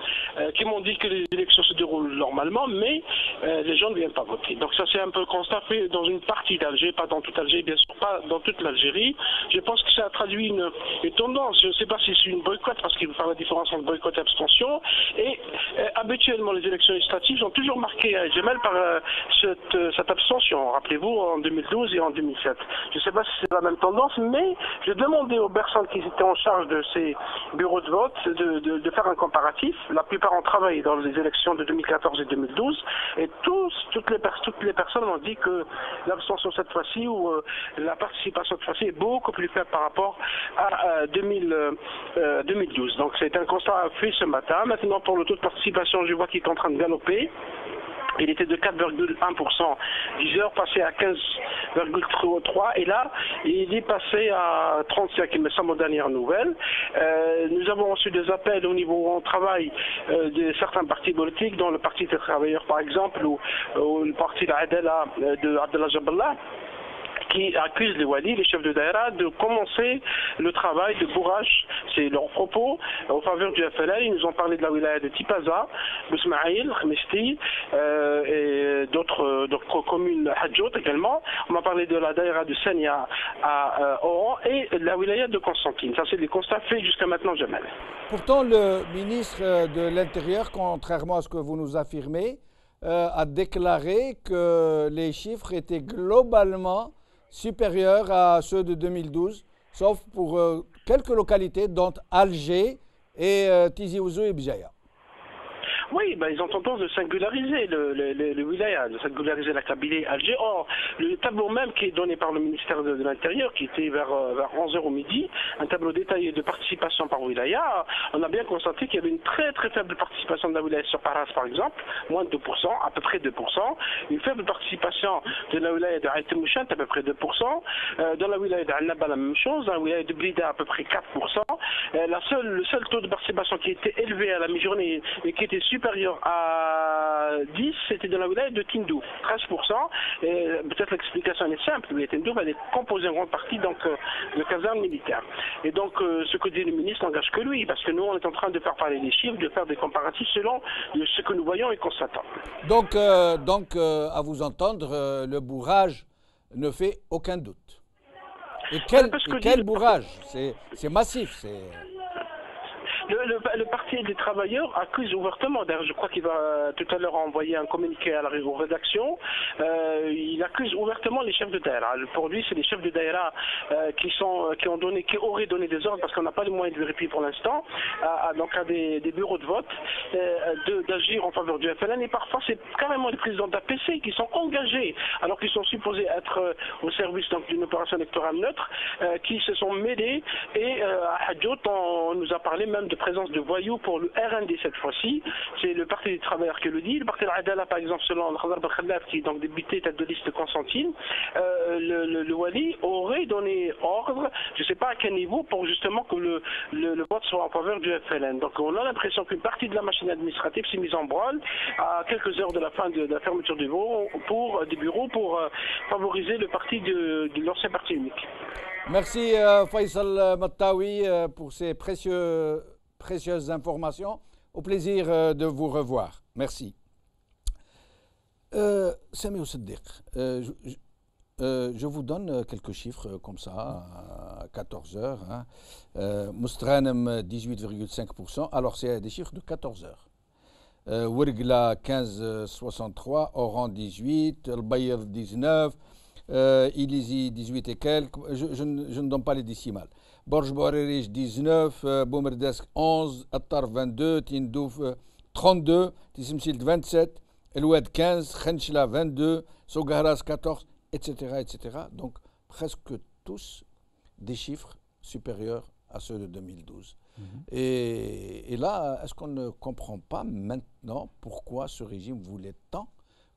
qui m'ont dit que les élections se déroulent normalement, mais les gens ne viennent pas voter. Donc ça c'est un peu le constat fait dans une partie d'Alger, pas dans toute Alger, bien sûr pas dans toute l'Algérie. Je pense que ça a traduit une tendance, je ne sais pas si c'est une boycott, parce qu'il faut faire la différence entre boycott et abstention, et habituellement les élections législatives ont toujours marqué Djamel par cette abstention, rappelez-vous, en 2012 et en 2007. Je ne sais pas si c'est la même tendance, mais j'ai demandé aux personnes qui étaient en charge de ces bureaux de vote de faire un comparatif. La plupart ont travaillé dans les élections de 2014 et 2012, et toutes les personnes m'ont dit que l'abstention cette fois-ci, ou la participation cette fois-ci, est beaucoup plus faible par rapport à 2012. Donc c'est un constat fait ce matin. Maintenant, pour le taux de participation, je vois qu'il est en train de galoper. Il était de 4,1%, 10 heures passé à 15,3%, et là, il est passé à 35%, il me semble, aux dernières nouvelles. Nous avons reçu des appels au niveau où on travaille de certains partis politiques, dont le Parti des travailleurs, par exemple, ou le Parti d'Adela de Abdallah Jaballah, qui accusent les walis, les chefs de daïra, de commencer le travail de bourrage, c'est leur propos, en faveur du FLN. Ils nous ont parlé de la wilaya de Tipaza, Bousmaïl, Khmesti, et d'autres communes, Hadjout également. On m'a parlé de la daïra de Sania à Oran et de la wilaya de Constantine. Ça, c'est des constats faits jusqu'à maintenant, Jamal. Pourtant, le ministre de l'Intérieur, contrairement à ce que vous nous affirmez, a déclaré que les chiffres étaient globalement supérieurs à ceux de 2012, sauf pour quelques localités, dont Alger et Tizi Ouzou et Bjaya. Oui, ils ont tendance de singulariser le wilaya, de singulariser la Kabylie, Alger. Or, le tableau même qui est donné par le ministère de l'Intérieur, qui était vers 11h au midi, un tableau détaillé de participation par wilaya, on a bien constaté qu'il y avait une très très faible participation de la wilaya sur Paras, par exemple, moins de 2%, à peu près 2%. Une faible participation de la wilaya de Aït Mouchant, à peu près 2%. Dans la wilaya de Annaba, la même chose. Dans la wilaya de Blida, à peu près 4%. Le seul taux de participation qui était élevé à la mi-journée et qui était supérieur à 10, c'était dans la wilaya de Tindou, 13%. Et peut-être l'explication est simple, mais Tindou va être composé en grande partie donc, de casernes militaires. Et donc, ce que dit le ministre n'engage que lui, parce que nous, on est en train de faire parler les chiffres, de faire des comparatifs selon ce que nous voyons et constatons. Donc, à vous entendre, le bourrage ne fait aucun doute. Et quel bourrage? C'est massif. Le Parti des travailleurs accuse ouvertement, d'ailleurs je crois qu'il va tout à l'heure envoyer un communiqué aux rédactions, il accuse ouvertement les chefs de daïra. Pour lui, c'est les chefs de daïra qui auraient donné des ordres, parce qu'on n'a pas les moyens de vérifier pour l'instant, donc à des bureaux de vote, d'agir en faveur du FLN, et parfois c'est carrément les présidents d'APC qui sont engagés, alors qu'ils sont supposés être au service d'une opération électorale neutre, qui se sont mêlés, et à Hadjout, on nous a parlé même de présence de voyous pour le RND cette fois-ci. C'est le Parti des travailleurs qui le dit. Le Parti de l'Adala, par exemple, selon Khadar Belkhalaf, qui est donc député tête de liste de Constantine, le Wali aurait donné ordre, je ne sais pas à quel niveau, pour justement que le vote soit en faveur du FLN. Donc on a l'impression qu'une partie de la machine administrative s'est mise en branle à quelques heures de la fin de la fermeture des bureaux pour favoriser le parti de l'ancien parti unique. Merci Faisal Mattawi pour ces précieuses informations. Au plaisir de vous revoir. Merci. Sami Ousseddiq, je vous donne quelques chiffres comme ça à 14 heures. Moustghanem 18,5%. Alors c'est des chiffres de 14 heures. Ouergla 15,63, Oran 18, El Bayer 19, Ilizi 18 et quelques, je ne donne pas les décimales. Borj Bouarerich 19, Boumerdesk 11, Attar 22, Tindouf 32, Tissimsilt 27, Eloued 15, Khenchla 22, Sogaras 14, etc., etc. Donc presque tous des chiffres supérieurs à ceux de 2012. Et là, est-ce qu'on ne comprend pas maintenant pourquoi ce régime voulait tant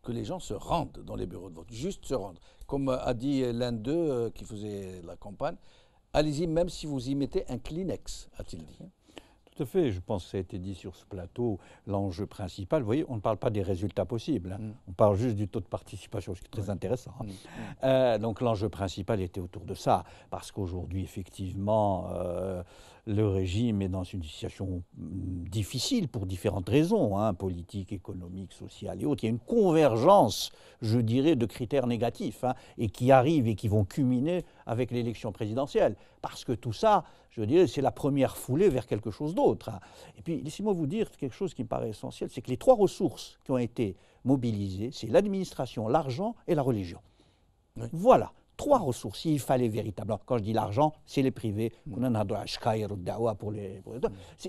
que les gens se rendent dans les bureaux de vote, juste se rendent. Comme a dit l'un d'eux qui faisait la campagne, allez-y même si vous y mettez un Kleenex, a-t-il dit. Tout à fait, je pense que ça a été dit sur ce plateau, l'enjeu principal, vous voyez, on ne parle pas des résultats possibles, on parle juste du taux de participation, ce qui est très intéressant. Donc l'enjeu principal était autour de ça, parce qu'aujourd'hui, effectivement, le régime est dans une situation difficile pour différentes raisons, politiques, économiques, sociales et autres. Il y a une convergence, je dirais, de critères négatifs, et qui arrivent et qui vont culminer avec l'élection présidentielle, parce que tout ça, je dirais, c'est la première foulée vers quelque chose d'autre. Et puis, laissez-moi vous dire quelque chose qui me paraît essentiel, c'est que les trois ressources qui ont été mobilisées, c'est l'administration, l'argent et la religion. Oui. Voilà, trois ressources, il fallait véritablement. Quand je dis l'argent, c'est les privés.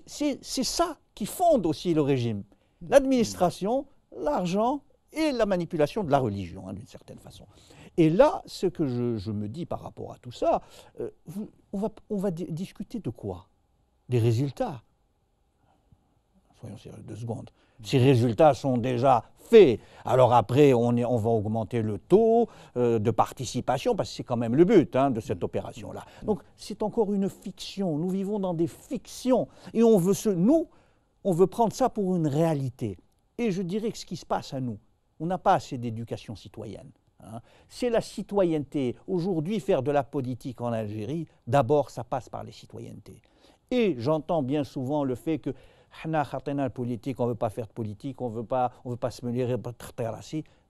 C'est ça qui fonde aussi le régime. L'administration, l'argent et la manipulation de la religion, d'une certaine façon. Et là, ce que je me dis par rapport à tout ça, on va discuter de quoi? Des résultats. Soyons sérieux 2 secondes. Ces résultats sont déjà faits. Alors après, on va augmenter le taux de participation, parce que c'est quand même le but de cette opération-là. Donc c'est encore une fiction. Nous vivons dans des fictions. Et on veut prendre ça pour une réalité. Et je dirais que ce qui se passe à nous, on n'a pas assez d'éducation citoyenne. C'est la citoyenneté. Aujourd'hui, faire de la politique en Algérie, d'abord, ça passe par les citoyennetés. Et j'entends bien souvent le fait que politique, on ne veut pas faire de politique, on ne veut pas se mêler.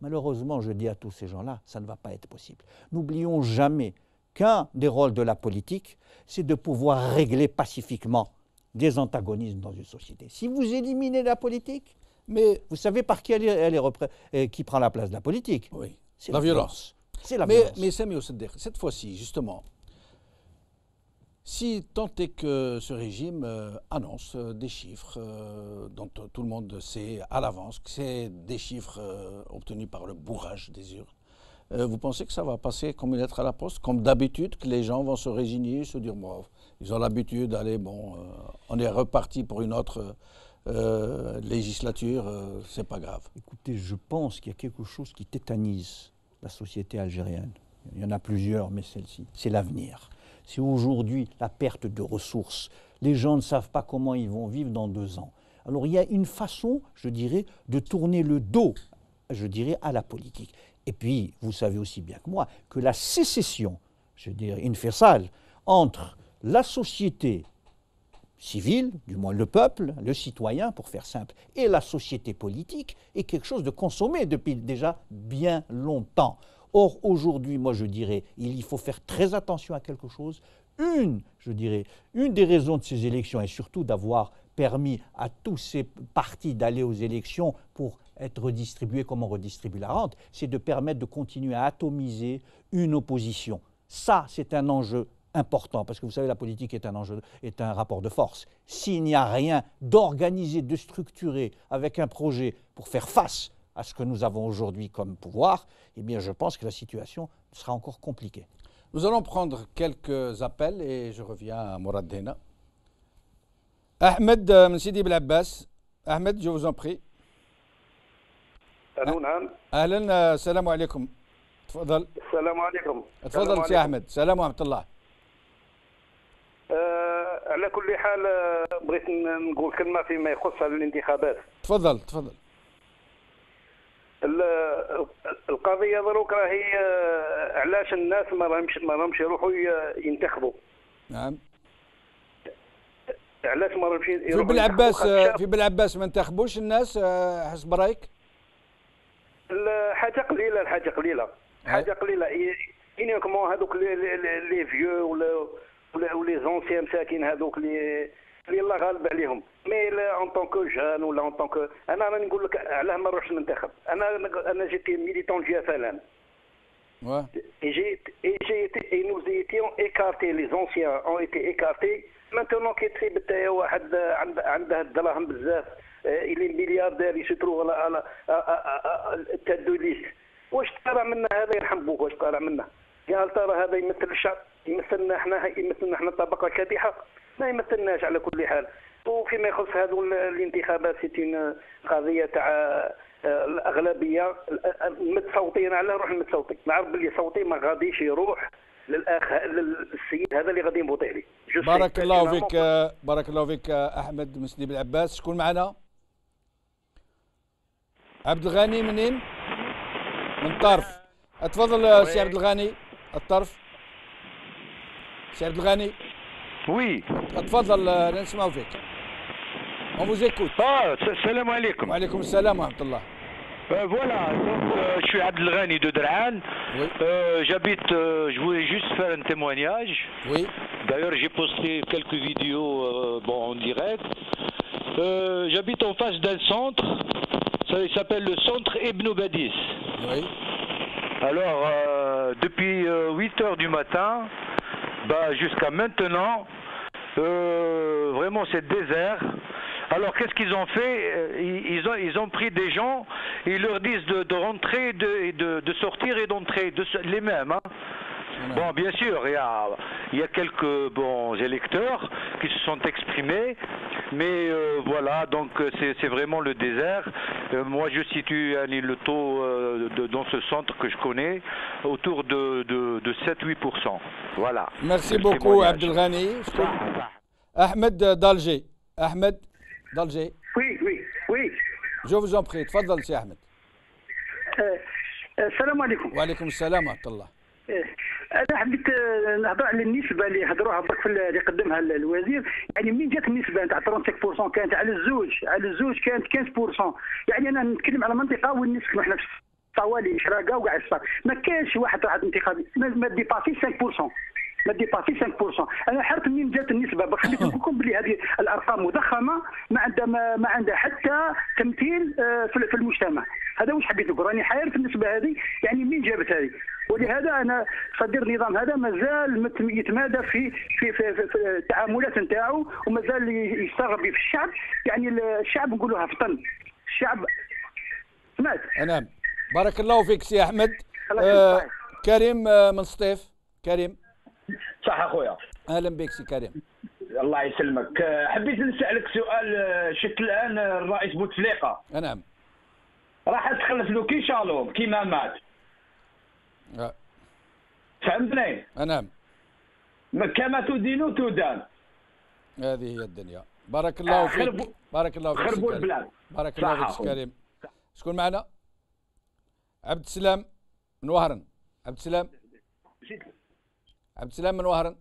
Malheureusement, je dis à tous ces gens-là, ça ne va pas être possible. N'oublions jamais qu'un des rôles de la politique, c'est de pouvoir régler pacifiquement des antagonismes dans une société. Si vous éliminez la politique, mais vous savez par qui qui prend la place de la politique? Oui. C'est la violence. C'est la violence. Mais Sami Saddeq, cette fois-ci, justement, si tant est que ce régime annonce des chiffres dont tout le monde sait à l'avance que c'est des chiffres obtenus par le bourrage des urnes, vous pensez que ça va passer comme une lettre à la poste, comme d'habitude, que les gens vont se résigner, se dire, bon, ils ont l'habitude d'aller, on est reparti pour une autre législature, c'est pas grave. Écoutez, je pense qu'il y a quelque chose qui tétanise la société algérienne. Il y en a plusieurs, mais celle-ci, c'est l'avenir. C'est aujourd'hui la perte de ressources. Les gens ne savent pas comment ils vont vivre dans 2 ans. Alors il y a une façon, je dirais, de tourner le dos, je dirais, à la politique. Et puis, vous savez aussi bien que moi, que la sécession, je dirais, une faisal, entre la société civile, du moins le peuple, le citoyen, pour faire simple, et la société politique est quelque chose de consommé depuis déjà bien longtemps. Or, aujourd'hui, moi je dirais, il faut faire très attention à quelque chose. Une des raisons de ces élections est surtout d'avoir permis à tous ces partis d'aller aux élections pour être redistribués comme on redistribue la rente, c'est de permettre de continuer à atomiser une opposition. Ça, c'est un enjeu important, parce que vous savez, la politique est un rapport de force. S'il n'y a rien d'organisé, de structuré, avec un projet pour faire face à ce que nous avons aujourd'hui comme pouvoir, eh bien je pense que la situation sera encore compliquée. Nous allons prendre quelques appels et je reviens à Mourad Dena. Ahmed Sidi Belabbas. Ahmed, je vous en prie. أهلا السلام عليكم تفضل. السلام عليكم. تفضل سي أحمد. السلام ورحمة الله. على كل حال بغيت نقول كلمة فيما يخص الانتخابات. تفضل. القضية دروك راهي علاش الناس ما راهمش يروحوا ينتخبوا. نعم. علاش ما راهمش يروحوا في بالعباس ما انتخبوش الناس حسب رايك؟ حاجة قليلة. ينكمون هذوك لي فيو ولا لي زونسيان مساكين هذوك اللي الله غالب عليهم. مي اون طونكو جان ولا اون طونكو انا راني نقول لك علاه ما نروحش ننتخب. انا جيت ميليتون جي فلان. Ouais. Et nous étions écartés, les anciens ont été écartés. Maintenant كيتخيب حتى واحد عنده الدراهم بزاف اللي ملياردير يشتروا على التدوليست. واش طالع منا هذا يرحم بوك؟ واش طالع منا؟ قال ترى هذا يمثل الشعب، يمثلنا احنا طبقه كادحه، ما يمثلناش على كل حال. وفيما يخص هذو الانتخابات سيتين قضيه تاع الاغلبيه متصوتين على روح المتصوتين، نعرف باللي صوتي ما غاديش يروح للسيد هذا اللي غادي نبوطي عليه. بارك الله فيك، بارك الله فيك احمد مسلي بالعباس. شكون معنا؟ عبد الغني منين؟ من الطرف. تفضل سي عبد الغني الطرف. سي عبد الغني. وي تفضل نسمعوا فيك. On vous écoute. السلام عليكم. وعليكم السلام ورحمة الله. Voilà, donc je suis Abdel Ghani de Dran. Oui. J'habite, je voulais juste faire un témoignage. Oui. D'ailleurs, j'ai posté quelques vidéos en direct. J'habite en face d'un centre. Ça s'appelle le centre Ibn Badis. Oui. Alors, depuis 8 heures du matin, jusqu'à maintenant, vraiment c'est désert. Alors qu'est-ce qu'ils ont fait? Ils ont pris des gens, ils leur disent de rentrer, de sortir et d'entrer, les mêmes. Hein. Bon, bien sûr, il y a quelques bons électeurs qui se sont exprimés, mais voilà, donc c'est vraiment le désert. Moi, je situe le taux dans ce centre que je connais autour de 7-8%. Voilà. Merci beaucoup, Abdel Ghani. Ahmed d'Alger. Ahmed d'Alger. Oui. Je vous en prie. تفضل سي أحمد. السلام عليكم. وعليكم السلام ورحمة الله. انا حبيت نهضر على النسبه اللي هضروها برك اللي قدمها الوزير. يعني منين جات النسبه تاع 35% كانت على الزوج كانت 15%. يعني انا نتكلم على منطقه وين نسكنوا احنا في طوالي شراقه وكاع الصفار، ما كانش واحد انتخابي ما ديباسي 5%. ما ديباسي 5%. انا حرت منين جات النسبه، خليت نقول لكم بلي هذه الارقام مضخمه ما عندها حتى تمثيل في المجتمع. هذا واش حبيت نقول، راني حاير في النسبه هذه، يعني منين جابت هذه؟ ولهذا انا صدر النظام هذا مازال يتمادى في التعاملات نتاعو، ومازال يستغرب في الشعب. يعني الشعب نقولوها فطن الشعب. سمعت؟ نعم. بارك الله فيك سي احمد. كريم من سطيف. كريم. صح اخويا. اهلا بك سي كريم. الله يسلمك. حبيت نسالك سؤال. شفت الان الرئيس بوتفليقه. نعم. راح تخلف له كي شالوم كيما مات. فهمتني؟ نعم. كما تدين تدان. هذه هي الدنيا. بارك الله فيك. بارك الله فيك. خربوا البلاد. بارك الله فيك سي كريم. شكون معنا؟ عبد السلام من وهران. عبد السلام. عبد السلام من وهران.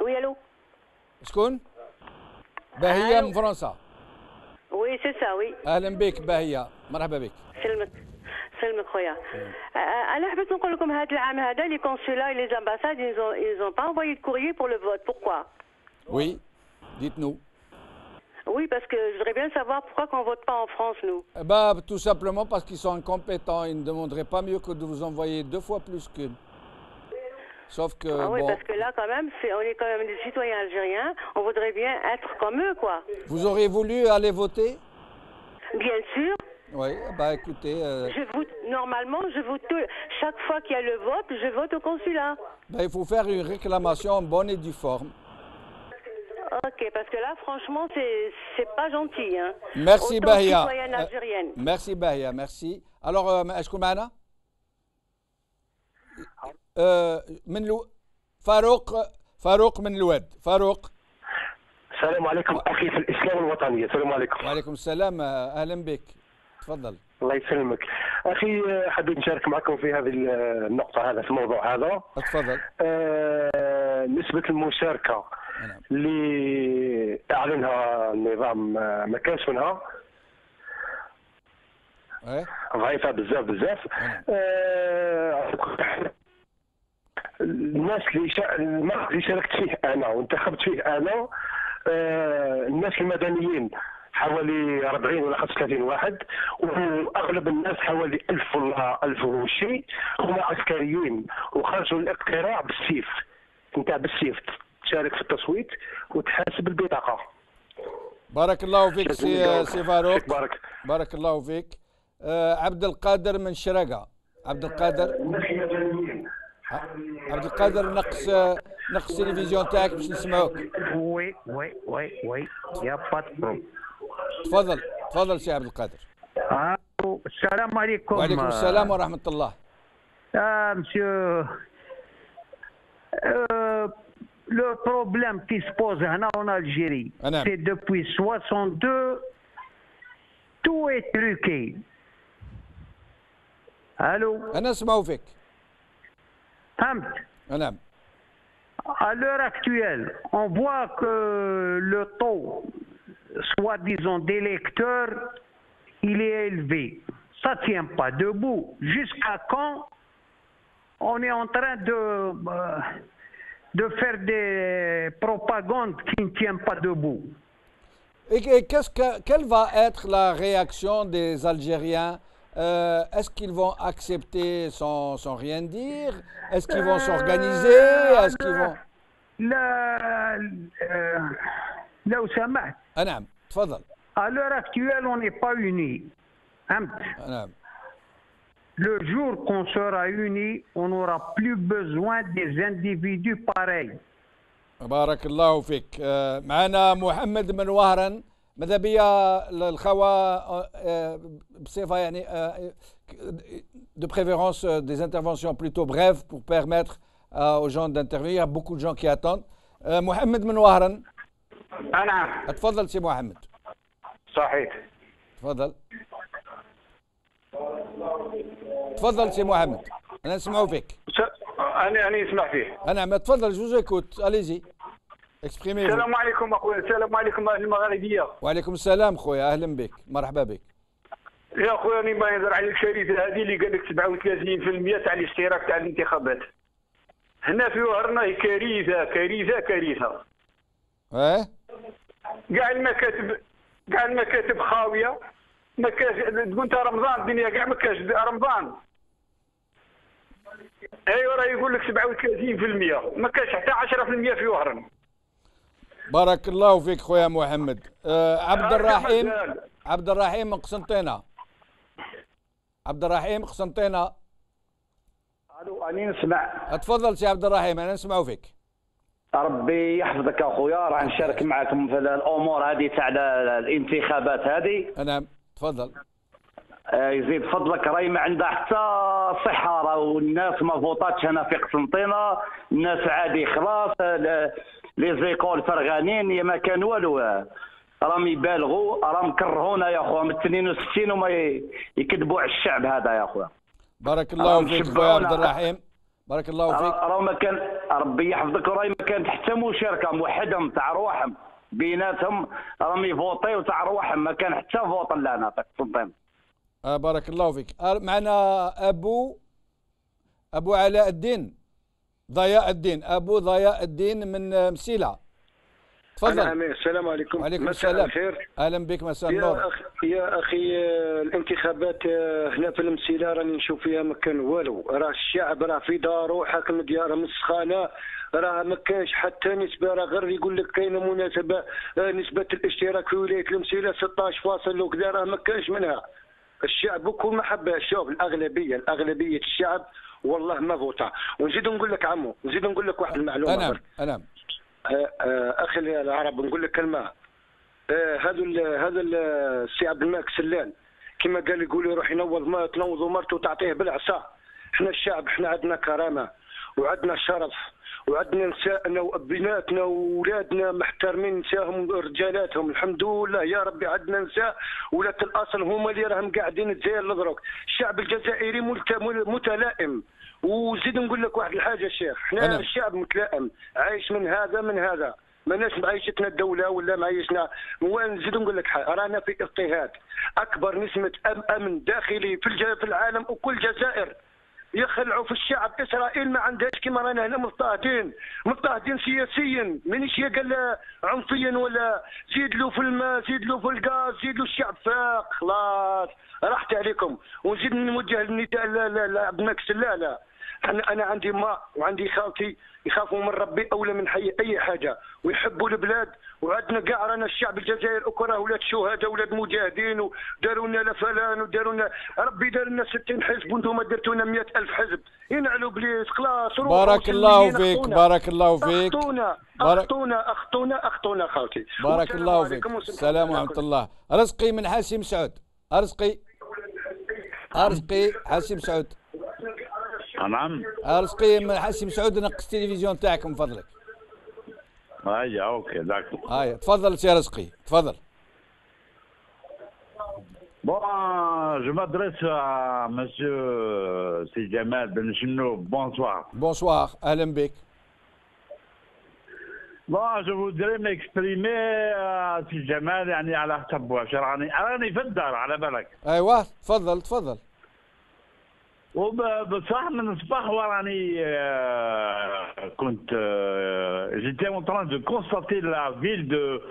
وي الو. شكون؟ باهية من فرنسا. وي سي سا وي. اهلا بك باهية، مرحبا بك. سلمك خويا. انا حبيت نقول لكم هذا العام هذا لي كونسولا لي زامباساد ils ont pas envoyé de courrier pour le vote. Pourquoi? Oui, dites-nous. Oui, parce que je voudrais bien savoir pourquoi qu'on vote pas en France, nous. Tout simplement parce qu'ils sont incompétents. Ils ne demanderaient pas mieux que de vous envoyer 2 fois plus qu'une. Sauf que oui, parce que là, quand même, on est quand même des citoyens algériens. On voudrait bien être comme eux, quoi. Vous auriez voulu aller voter? Bien sûr. Oui, écoutez... Normalement, je vote chaque fois qu'il y a le vote, je vote au consulat. Il faut faire une réclamation en bonne et due forme. Ok, parce que là, franchement, c'est pas gentil. Hein. Merci Bahia. Citoyenne algérienne. Merci Bahia, merci. Alors, est-ce qu'on معنا؟ من فاروق من الواد. فاروق. السلام عليكم اخي في الاسلام الوطني. السلام عليكم. وعليكم السلام، اهلا بك. تفضل. الله يسلمك اخي. حبيت نشارك معكم في هذه النقطه، هذا في الموضوع هذا. تفضل. نسبه المشاركه اللي اعلنها النظام ما كانش منها ضعيفه بزاف. الناس المرض اللي شاركت فيه انا وانتخبت فيه انا، الناس المدنيين حوالي 40 ولا 35 واحد، واغلب الناس حوالي 1000 ولا 1000 وشي هما عسكريين، وخرجوا الاقتراع بالسيف، نتاع بالسيف تشارك في التصويت وتحاسب بالبطاقه. بارك الله فيك سي فاروق. بارك الله فيك. عبد القادر من شرقة. عبد القادر نقص التلفزيون تاعك باش نسمعوك. وي يا باترون. تفضل سي عبد القادر. السلام عليكم. وعليكم السلام ورحمة الله. مسيو le problème qui se pose en Algérie, c'est depuis 62, tout est truqué. Allô? أنا أسمع فيك. فهمت؟ نعم. À l'heure actuelle, on voit que le taux, soi-disant, d'électeurs, il est élevé. Ça ne tient pas debout. Jusqu'à quand on est en train de faire des propagandes qui ne tiennent pas debout. Et quelle va être la réaction des Algériens? Est-ce qu'ils vont accepter sans rien dire? Est-ce qu'ils vont s'organiser? Est-ce qu'ils vont... لو سمحت. نعم تفضل. À l'heure actuelle, on n'est pas unis. نعم. Le jour qu'on sera unis, on n'aura plus besoin des individus pareils. بارك الله فيك. معنا محمد من وهران. ماذا بيا الخوة بصفة يعني de préférence des interventions plutôt brèves pour permettre aux gens d'intervenir. Il y a beaucoup de gens qui attendent. محمد من وهران. نعم. تفضل سي محمد. صحيح. تفضل سي محمد. أنا أسمع فيك. أنا أسمع فيه. نعم تفضل جو زيكوت. أليزي. اكسبريمي. السلام عليكم أخويا. السلام عليكم أهل المغاربية. وعليكم السلام خويا. أهلا بك. مرحبا بك. يا خويا راني باغي نهضر على الشريطة هذه اللي قال لك 37% تاع الاشتراك تاع الانتخابات. هنا في وهرنا كارثة. كاع المكاتب خاوية. ما كاش تقول انت رمضان الدنيا كاع ما كاش رمضان. ايوا راه يقول لك 37% ما كاش حتى 10% في وهران. بارك الله فيك خويا محمد. عبد الرحيم من قسنطينة. الو اني نسمع. تفضل سي عبد الرحيم انا نسمعو فيك. ربي يحفظك اخويا. راح نشارك معكم في الامور هذه تاع الانتخابات هذه. نعم تفضل. يزيد فضلك راهي ما عندها حتى صحه. راهو الناس ما فوطاتش هنا في قسنطينه. الناس عادي خلاص لي زيكول فرغانين ما كان والو. راهم يبالغوا راهم كرهونا يا خويا من 62 وما يكذبوا على الشعب هذا يا خويا. بارك الله فيك خويا عبد الرحيم. بارك الله فيك. راه ما كان ربي يحفظك. راهي ما كانت حتى مشاركه موحدهم تاع رواحهم بيناتهم. راهم يفوطيو تاع رواحهم ما كان حتى فوط لنا في قسنطينه. بارك الله فيك. معنا ابو علاء الدين ضياء الدين من مسيلة. تفضل. السلام عليكم. وعليكم السلام. الخير. اهلا بك. مساء النور. يا اخي الانتخابات هنا في المسيلة راني نشوف فيها ما كان والو. راه الشعب راه في دارو حاكم دياره مسخانه. راه ما كانش حتى نسبه. راه غير يقول لك كاينه مناسبه نسبه الاشتراك في ولايه المسيلة 16 وكذا. راه ما كانش منها. الشعب كل ما حب. شوف الاغلبيه الشعب والله ما فوتا. ونزيد نقول لك عمو نزيد نقول لك واحد المعلومه. نعم. اخي العرب نقول لك كلمه. هذا السي عبد الملك سلان كما قال يقول يروح تنوض مرته وتعطيه بالعصا. احنا الشعب احنا عندنا كرامه وعندنا شرف وعندنا نسائنا وبناتنا واولادنا محترمين نساهم ورجالاتهم. الحمد لله يا ربي عندنا نساء ولات الاصل هما اللي راهم قاعدين الجزائر لدروك. الشعب الجزائري متلائم. وزيد نقول لك واحد الحاجه الشيخ. احنا الشعب متلائم عايش من هذا ماناش معيشتنا الدوله ولا معيشنا. نزيد نقول لك حاجه. رانا في اضطهاد. اكبر نسبه امن داخلي في العالم وكل الجزائر يخلعوا في الشعب. اسرائيل ما عندهاش كما رانا هنا مضطهدين سياسيا، مانيش هي قال عنصيا ولا زيد له في الماء، زيد له في الغاز، زيد له الشعب فاق. خلاص راحت عليكم. ونزيد نوجه النداء لعبد الملك سلالة. انا عندي ماء وعندي خالتي يخافوا من ربي اولى من اي حاجه، ويحبوا البلاد. وعندنا كاع رانا الشعب الجزائر اكره ولاد شهداء ولاد مجاهدين، وداروا لنا فلان وداروا لنا ربي دار لنا 60 حزب وانتم درتوا لنا 100,000 حزب. ينعلوا بليس خلاص. بارك الله فيك بارك الله فيك. اخطونا خالتي. بارك الله فيك. السلام ورحمه الله. رزقي من حاسم سعود. رزقي حاسم سعود. نعم. رزقي من حاسم سعود. نقص التلفزيون تاعك من فضلك. هيا اوكي داكو. هيا تفضل سي رزقي تفضل. Bon, je m'adresse à monsieur Sidi Jamal Ben Chenoub. Bonsoir. Bonsoir, أهلا بك. Bon, je voudrais m'exprimer Sidi Jamal يعني على حسب واش راني في الدار على بالك. أيوه تفضل. وبصح من الصباح وراني كنت j'étais en train de constater la ville de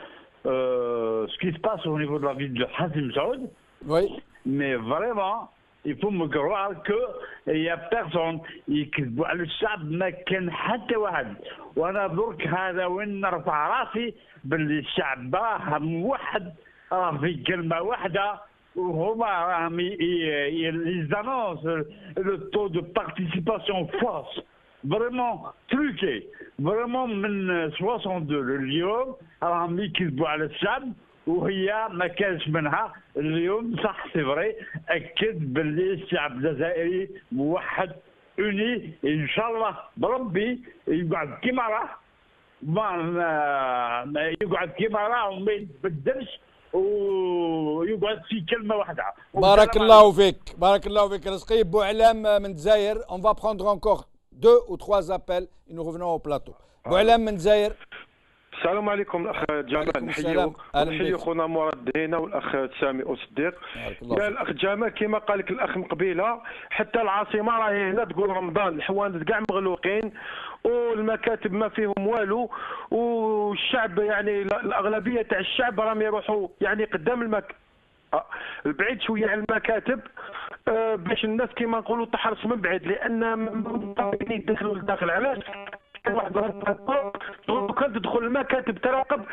ce qui se passe au niveau de la ville de Hassim Saoud. Oui. Mais vraiment, il faut me croire qu'il n'y a personne يكذبوا على الشعب. ما كان حتى واحد. وانا درك هذا وين نرفع راسي باللي الشعب راه موحد، راه في كلمه واحده. وهما راهم ils annoncent le taux de participation fausse vraiment truqué. vraiment من 62 لليوم راهم يكذبوا على الشعب، وهي ما كانش منها. اليوم صح سي فري اكد باللي الشعب الجزائري موحد اوني ان شاء الله بربي يقعد كيما راه، يقعد كيما راه وما يتبدلش ويقعد في كلمه واحده. بارك الله فيك رزقي. بوعلام من الجزائر. on va prendre encore 2 ou 3 appels et nous revenons au plateau. بوعلام من الجزائر. السلام عليكم الاخ جمال. نحيي خونا مراد هنا والاخ سامي وصديق. يا الاخ جمال كما قال لك الاخ من قبيله، حتى العاصمه راهي هنا تقول رمضان، الحوانت كاع مغلوقين والمكاتب ما فيهم والو، والشعب يعني الاغلبيه تاع الشعب راهم يروحوا يعني قدام البعيد شويه على المكاتب باش الناس كما نقولوا تحرص من بعيد، لان يدخلوا للداخل. علاش؟ كان تدخل المكاتب تراقب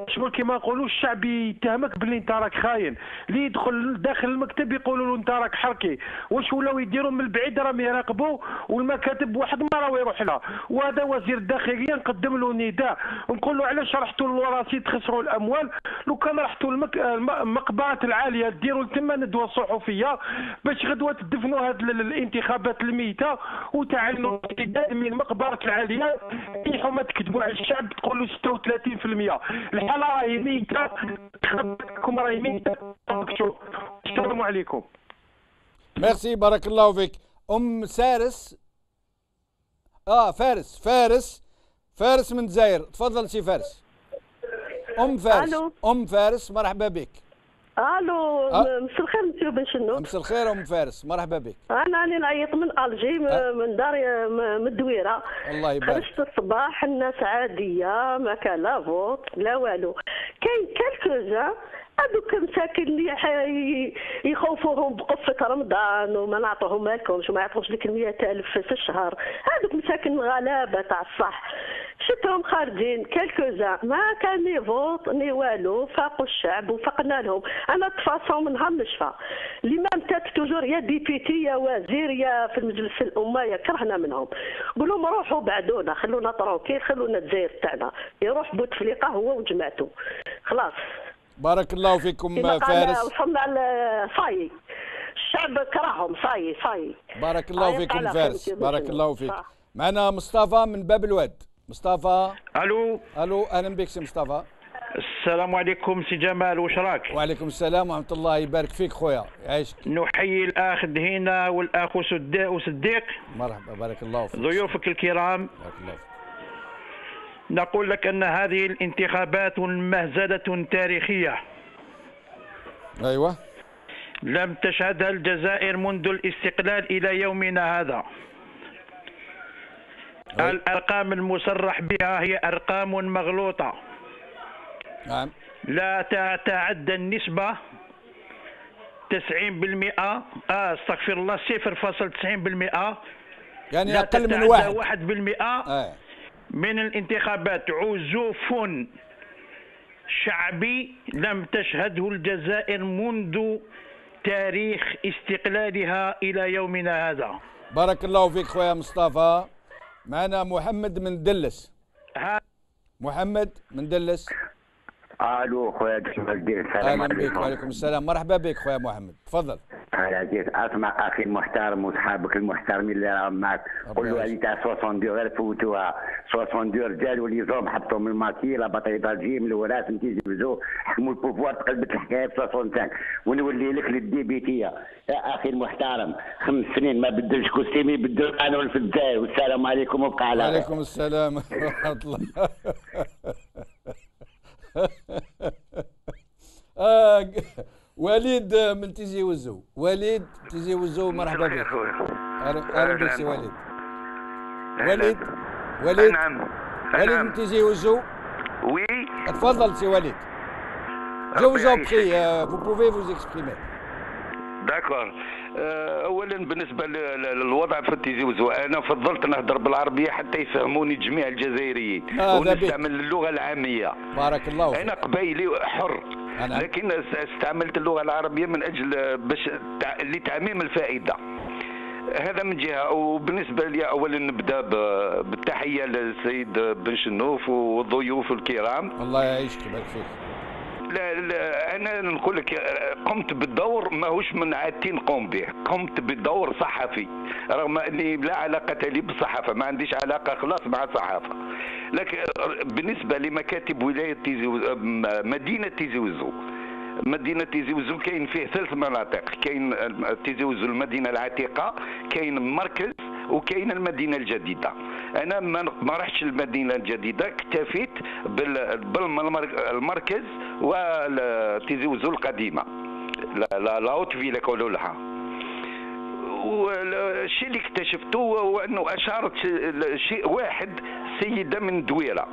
شغل كيما نقولوا الشعب يتهمك باللي انت راك خاين. اللي يدخل داخل المكتب يقولوا له انت راك حركي. واش ولاو يديروا من البعيد راهم يراقبوا، والمكاتب واحد ما راهو يروح لها. وهذا وزير الداخليه نقدم له نداء نقول له علاش رحتوا للوراثي تخسروا الاموال؟ لو كان رحتوا المقبره العاليه ديروا تما ندوه صحفيه باش غدوه تدفنوا هذه الانتخابات الميته وتعلنوا من المقبره العاليه. يحو ما تكذبوا على الشعب تقولوا 36%. الحاله راهي ميته، كم راهي ميته. السلام عليكم. ميرسي بارك الله فيك. سارس فارس من الجزائر. تفضل سي فارس. فارس مرحبا بك. الو مساء الخير مسيو بن شنو. مساء الخير فارس مرحبا بك. انا راني نعيط من الجي من دار من الدويره. الله يبارك. خرجت الصباح الناس عاديه ما كان لا فوت لا والو. كاين كالكوزا هذوك مساكن اللي يخوفوهم بقفه رمضان وما نعطوهم مالكمش وما يعطوش لك 100,000 في الشهر. هذوك مساكن الغلابه تاع الصح شفتهم خارجين كالكوزا ما كان ني فوت ني والو. فاقوا الشعب وفقنا لهم. انا تفاصوا من هالنشفه الامام تاعك توجور يا ديبيتي يا وزير يا في المجلس الامه يا كرهنا منهم. قول لهم روحوا بعدونا خلونا طروكيل خلونا الجزائر تاعنا. يروح بوتفليقه هو وجماعته خلاص. بارك الله فيكم فارس. وصلنا صاي الشعب كرههم صاي. بارك الله فيكم فارس. بارك الله فيك. معنا مصطفى من باب الواد. مصطفى. الو اهلا بك سي مصطفى. السلام عليكم سي جمال واش راك؟ وعليكم السلام ورحمه الله يبارك فيك خويا يعيشك. نحيي الاخ دهينه والاخ وصديق. مرحبا بارك الله فيك. ضيوفك الكرام. بارك الله فيك. نقول لك ان هذه الانتخابات مهزله تاريخيه. ايوه. لم تشهدها الجزائر منذ الاستقلال إلى يومنا هذا. الأرقام المصرح بها هي أرقام مغلوطة. نعم. لا تتعدى النسبة 90%، استغفر الله، 0.90%، يعني أقل من 1% من الانتخابات. عزوف شعبي لم تشهده الجزائر منذ تاريخ استقلالها إلى يومنا هذا. بارك الله فيك خويا مصطفى. معنا محمد من دلس. محمد من دلس. الو خويا جمال الدين، السلام عليكم. اهلا بك. وعليكم السلام، مرحبا بك خويا محمد، تفضل. اهلا عزيز، اسمع اخي المحترم وصحابك المحترمين اللي راهم معك، قول له هذه تاع 62 غير فوتوها. 62 رجال واللي زوم حطوا من الماكيله بطيطه جيم الوراث نتيجي بزو حكموا البوفوار تقلبت الحكايه في 65. ونولي لك للديبيتيه يا اخي المحترم، 5 سنين ما بدلش كوستيمي بدل القانون في الجزائر. والسلام عليكم وبقى على خير. وعليكم السلام ورحمه الله. وليد من تيزي وزو. وليد تيزي وزو، مرحبا بك. اهلا بك سي وليد. وليد نعم. وليد من تيزي وزو. وي. تفضل سي وليد. Je vous en prie, vous pouvez vous exprimer. داكور. اولا بالنسبه للوضع في تيزي وزو، انا فضلت نهضر بالعربيه حتى يفهموني جميع الجزائريين ونستعمل اللغه العاميه. بارك الله فيك. انا قبايلي حر، لكن استعملت اللغه العربيه من اجل باش لتعميم الفائده. هذا من جهه. وبالنسبه لي اولا نبدا بالتحيه للسيد بن شنوف والضيوف الكرام. الله يعيشك ويبارك فيك. لا انا نقول لك قمت بالدور ماهوش من عادتي نقوم به، قمت بالدور صحفي رغم اني لا علاقه لي بالصحافه، ما عنديش علاقه خلاص مع الصحافه. لكن بالنسبه لمكاتب ولايه تيزي وزو، مدينه تيزي وزو، مدينه تيزي وزو كاين فيه 3 مناطق. كاين تيزي وزو المدينه العتيقه، كاين المركز، وكاين المدينه الجديده. انا ما رحتش المدينه الجديده، اكتفيت بالمركز وتيزي وزو القديمه، لا اوت فيلا يقولوا لها. والشيء اللي اكتشفته هو انه اشارت شيء واحد، سيده من دويره.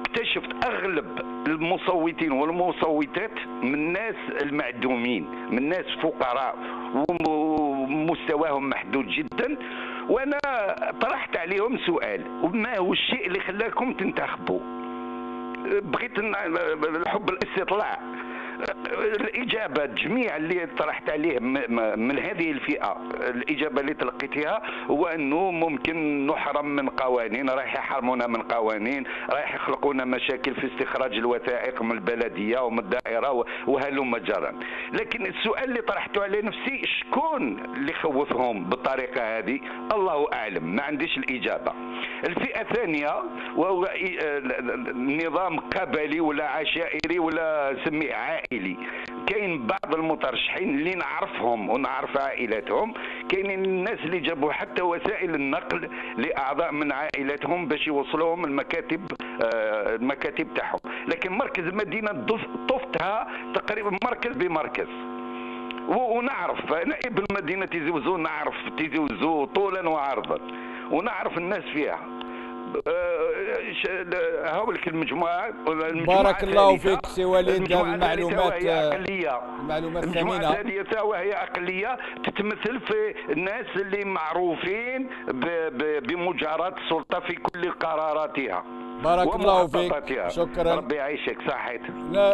اكتشفت اغلب المصوتين والمصوتات من ناس المعدومين، من ناس فقراء ومستواهم محدود جدا. وانا طرحت عليهم سؤال: وما هو الشيء اللي خلاكم تنتخبوا؟ بغيت الحب الاستطلاع. الإجابة جميع اللي طرحت عليه من هذه الفئة، الإجابة اللي تلقيتها هو أنه ممكن نحرم من قوانين، رايح يحرمونا من قوانين، رايح يخلقونا مشاكل في استخراج الوثائق من البلدية ومن الدائرة وهلم جرا. لكن السؤال اللي طرحته على نفسي: شكون اللي خوفهم بالطريقة هذه؟ الله أعلم، ما عنديش الإجابة. الفئة الثانية وهو نظام قبلي ولا عشائري ولا سميه عائلي. كاين بعض المترشحين اللي نعرفهم ونعرف عائلاتهم، كاينين الناس اللي جابوا حتى وسائل النقل لاعضاء من عائلاتهم باش يوصلوهم المكاتب تاعهم. لكن مركز المدينه طفتها تقريبا مركز بمركز. ونعرف انا ابن مدينه تيزي وزو، نعرف تيزي وزو طولا وعرضا ونعرف الناس فيها. هاولك المجموعه بارك الله فيك سي وليد. المعلومات الثمينه وهي اقليه تتمثل في الناس اللي معروفين بمجاراه السلطه في كل قراراتها. بارك الله فيك، شكرا. ربي يعيشك، صحيت.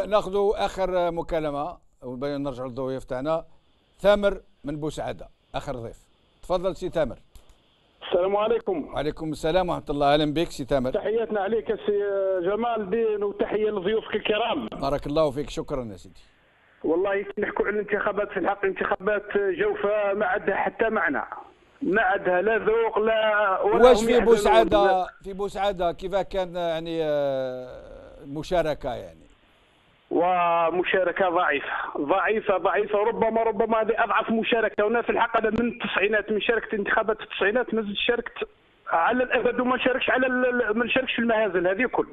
ناخذ اخر مكالمه ونرجع للضيوف تاعنا. ثامر من بوسعاده اخر ضيف، تفضل سي ثامر. السلام عليكم. وعليكم السلام ورحمة الله. أهلا بك سي تامر. تحياتنا عليك سي جمال الدين وتحية لضيوفك الكرام. بارك الله فيك، شكرا يا سيدي. والله نحكوا على الانتخابات، في الحق انتخابات جوفة ما عندها حتى معنى، ما عندها لا ذوق لا واش في بوسعادة؟ في بوسعادة كيف كان يعني مشاركة يعني؟ ومشاركة ضعيفة ربما هذه أضعف مشاركة. وأنا في الحق أنا من التسعينات، من شاركت انتخابات التسعينات، ما زلت شاركت على الأبد وما نشاركش ما نشاركش في المهازل هذه كل.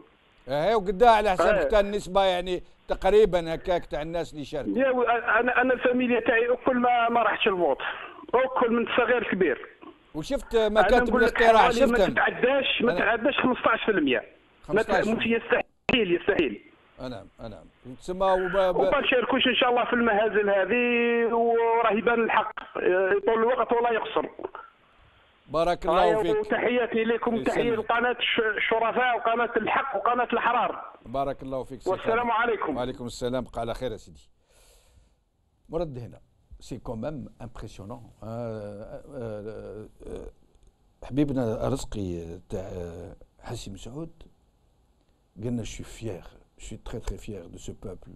وقدها على حسب كان النسبه يعني تقريبا هكاك تاع الناس اللي شاركوا؟ انا الفاميليا تاعي اكل ما راحش الفوط، اكل من الصغير الكبير. وشفت مكاتب الاقتراع شفتهم؟ ما تتعداش 15%. يستحيل. نعم تسمى وما نشاركوش ان شاء الله في المهازل هذه، وراه يبان الحق طول الوقت ولا يقصر. بارك الله فيك. وتحياتي لكم، تحيه لقناه الشرفاء وقناه الحق وقناه الحرار. بارك الله فيك. والسلام عليكم. وعليكم السلام. بقى على خير يا سيدي. مرد هنا سي كومام امبرسيونون. حبيبنا رزقي تاع حسي مسعود قالنا je suis fier, je suis très fier de ce peuple.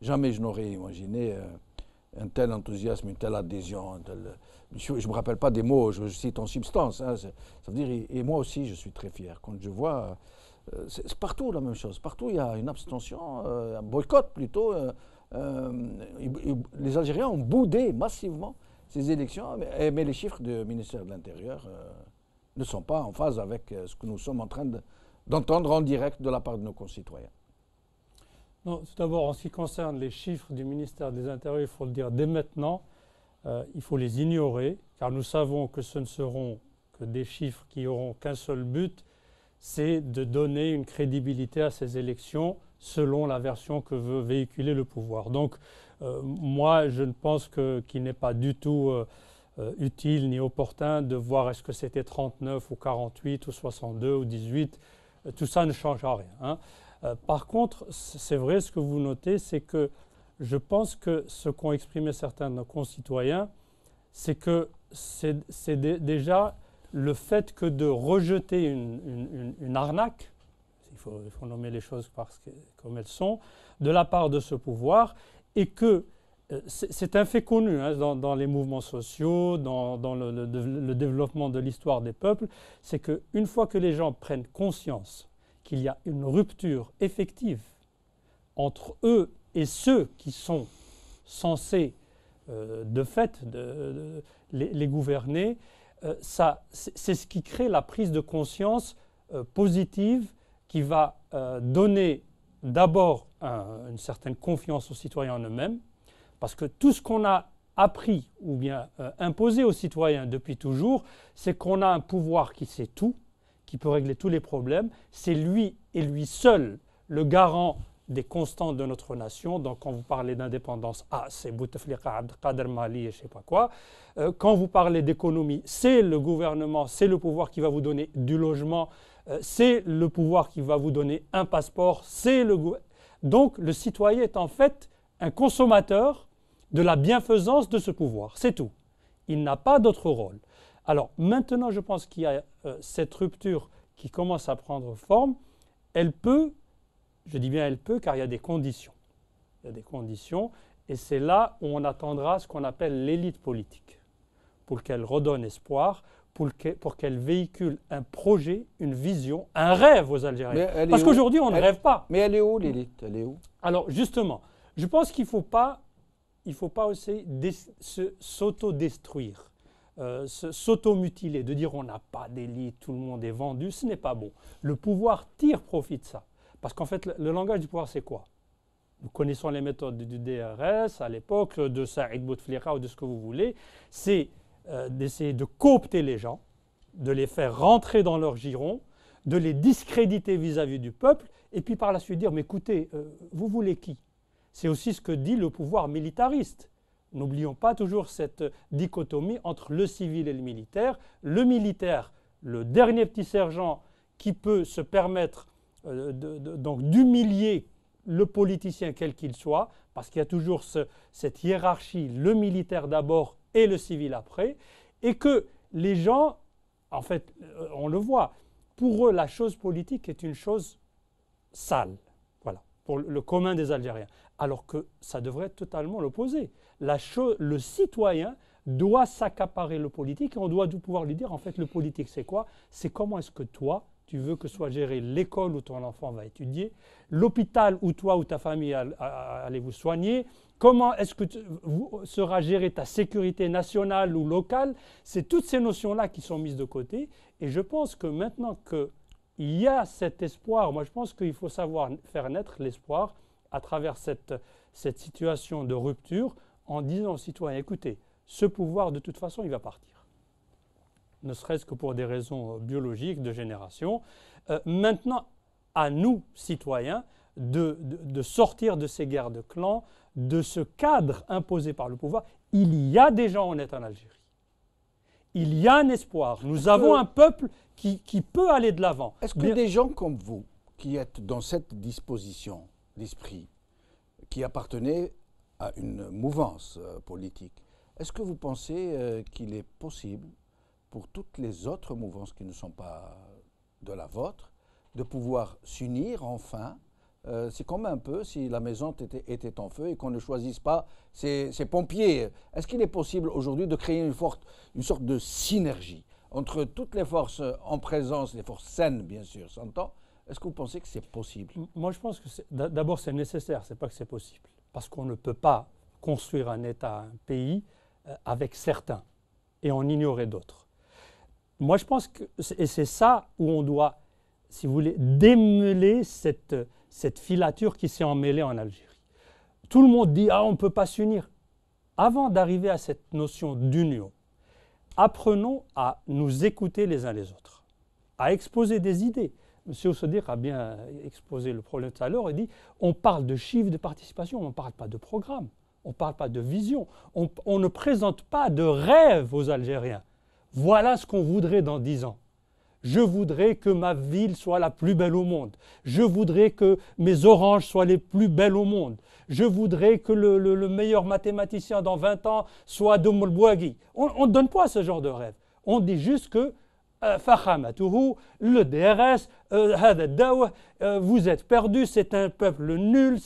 Jamais je n'aurais imaginé un tel enthousiasme, une telle adhésion. Je ne me rappelle pas des mots, je cite en substance. Hein, ça veut dire, et moi aussi je suis très fier. Quand je vois, c'est partout la même chose. Partout il y a une abstention, un boycott plutôt. Les Algériens ont boudé massivement ces élections, mais les chiffres du ministère de l'Intérieur ne sont pas en phase avec ce que nous sommes en train d'entendre en direct de la part de nos concitoyens. Non, tout d'abord, en ce qui concerne les chiffres du ministère des Intérieurs, il faut le dire dès maintenant, il faut les ignorer, car nous savons que ce ne seront que des chiffres qui n'auront qu'un seul but, c'est de donner une crédibilité à ces élections selon la version que veut véhiculer le pouvoir. Donc, moi, je ne pense qu'il n'est pas du tout utile ni opportun de voir est-ce que c'était 39 ou 48 ou 62 ou 18. Tout ça ne changera rien. Hein. Par contre, c'est vrai, ce que vous notez, c'est que je pense que ce qu'ont exprimé certains de nos concitoyens, c'est que c'est déjà le fait que de rejeter une arnaque, il faut nommer les choses comme elles sont, de la part de ce pouvoir, et que c'est un fait connu hein, dans les mouvements sociaux, dans le développement de l'histoire des peuples, c'est qu'une fois que les gens prennent conscience qu'il y a une rupture effective entre eux et ceux qui sont censés de fait les gouverner, c'est ce qui crée la prise de conscience positive qui va donner d'abord une certaine confiance aux citoyens en eux-mêmes, parce que tout ce qu'on a appris ou bien imposé aux citoyens depuis toujours, c'est qu'on a un pouvoir qui sait tout, qui peut régler tous les problèmes. C'est lui et lui seul le garant des constantes de notre nation. Donc quand vous parlez d'indépendance, c'est Bouteflika, Abdelkader Mali et je ne sais pas quoi. Quand vous parlez d'économie, c'est le gouvernement, c'est le pouvoir qui va vous donner du logement, c'est le pouvoir qui va vous donner un passeport, donc le citoyen est en fait un consommateur de la bienfaisance de ce pouvoir, c'est tout. Il n'a pas d'autre rôle. Alors maintenant, je pense qu'il y a cette rupture qui commence à prendre forme. Elle peut, je dis bien elle peut, car il y a des conditions. Il y a des conditions, et c'est là où on attendra ce qu'on appelle l'élite politique, pour qu'elle redonne espoir, pour qu'elle véhicule un projet, une vision, un rêve aux Algériens. Parce qu'aujourd'hui, on ne rêve pas. Mais elle est où l'élite? Elle est où? Alors justement, je pense qu'il ne faut pas aussi s'auto-détruire, s'auto-mutiler, de dire on n'a pas d'élite, tout le monde est vendu, ce n'est pas bon. Le pouvoir tire profit de ça. Parce qu'en fait, le langage du pouvoir, c'est quoi? Nous connaissons les méthodes du DRS à l'époque, de Saïd Bouteflika ou de ce que vous voulez. C'est d'essayer de coopter les gens, de les faire rentrer dans leur giron, de les discréditer vis-à-vis du peuple, et puis par la suite dire, mais écoutez, vous voulez qui? C'est aussi ce que dit le pouvoir militariste. N'oublions pas toujours cette dichotomie entre le civil et le militaire. Le militaire, le dernier petit sergent qui peut se permettre donc d'humilier le politicien quel qu'il soit, parce qu'il y a toujours cette hiérarchie, le militaire d'abord et le civil après, et que les gens, en fait, on le voit, pour eux, la chose politique est une chose sale, voilà, pour le commun des Algériens, alors que ça devrait être totalement l'opposé. Le citoyen doit s'accaparer le politique et on doit pouvoir lui dire, en fait, le politique, c'est quoi? C'est comment est-ce que toi, tu veux que soit gérée l'école où ton enfant va étudier, l'hôpital où toi ou ta famille allez vous soigner, comment est-ce que sera gérée ta sécurité nationale ou locale. C'est toutes ces notions-là qui sont mises de côté. Et je pense que maintenant que il y a cet espoir. Moi, je pense qu'il faut savoir faire naître l'espoir à travers cette situation de rupture en disant aux citoyens, écoutez, ce pouvoir, de toute façon, il va partir. Ne serait-ce que pour des raisons biologiques, de génération. Maintenant, à nous, citoyens, de sortir de ces guerres de clans, de ce cadre imposé par le pouvoir. Il y a des gens honnêtes en Algérie. Il y a un espoir. Nous avons un peuple qui peut aller de l'avant. Est-ce que des gens comme vous, qui êtes dans cette disposition d'esprit, qui appartenez à une mouvance politique, est-ce que vous pensez qu'il est possible pour toutes les autres mouvances qui ne sont pas de la vôtre de pouvoir s'unir enfin? C'est comme un peu si la maison était en feu et qu'on ne choisisse pas ses pompiers. Est-ce qu'il est possible aujourd'hui de créer une sorte de synergie entre toutes les forces en présence, les forces saines bien sûr, s'entend? Est-ce que vous pensez que c'est possible? Moi je pense que d'abord c'est nécessaire, c'est pas que c'est possible. Parce qu'on ne peut pas construire un État, un pays avec certains et en ignorer d'autres. Moi je pense que, et c'est ça où on doit, si vous voulez, démêler cette filature qui s'est emmêlée en Algérie. Tout le monde dit « Ah, on ne peut pas s'unir ». Avant d'arriver à cette notion d'union, apprenons à nous écouter les uns les autres, à exposer des idées. M. Oussedir a bien exposé le problème tout à l'heure, il dit « On parle de chiffres de participation, on ne parle pas de programme, on ne parle pas de vision, on ne présente pas de rêve aux Algériens. Voilà ce qu'on voudrait dans 10 ans. Je voudrais que ma ville soit la plus belle au monde. Je voudrais que mes oranges soient les plus belles au monde. Je voudrais que le meilleur mathématicien dans 20 ans soit Doum Bouagui. On ne donne pas ce genre de rêve. On dit juste que le DRS, vous êtes perdus, c'est un peuple nul.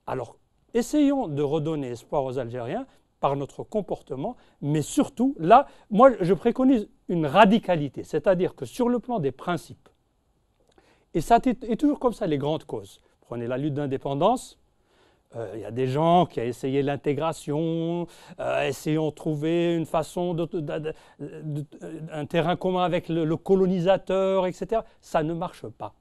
Alors, essayons de redonner espoir aux Algériens par notre comportement, mais surtout, là, moi, je préconise une radicalité, c'est-à-dire que sur le plan des principes, et ça est toujours comme ça, les grandes causes. Prenez la lutte d'indépendance, il y a des gens qui ont essayé l'intégration, essayons de trouver une façon, un terrain commun avec le colonisateur, etc. Ça ne marche pas.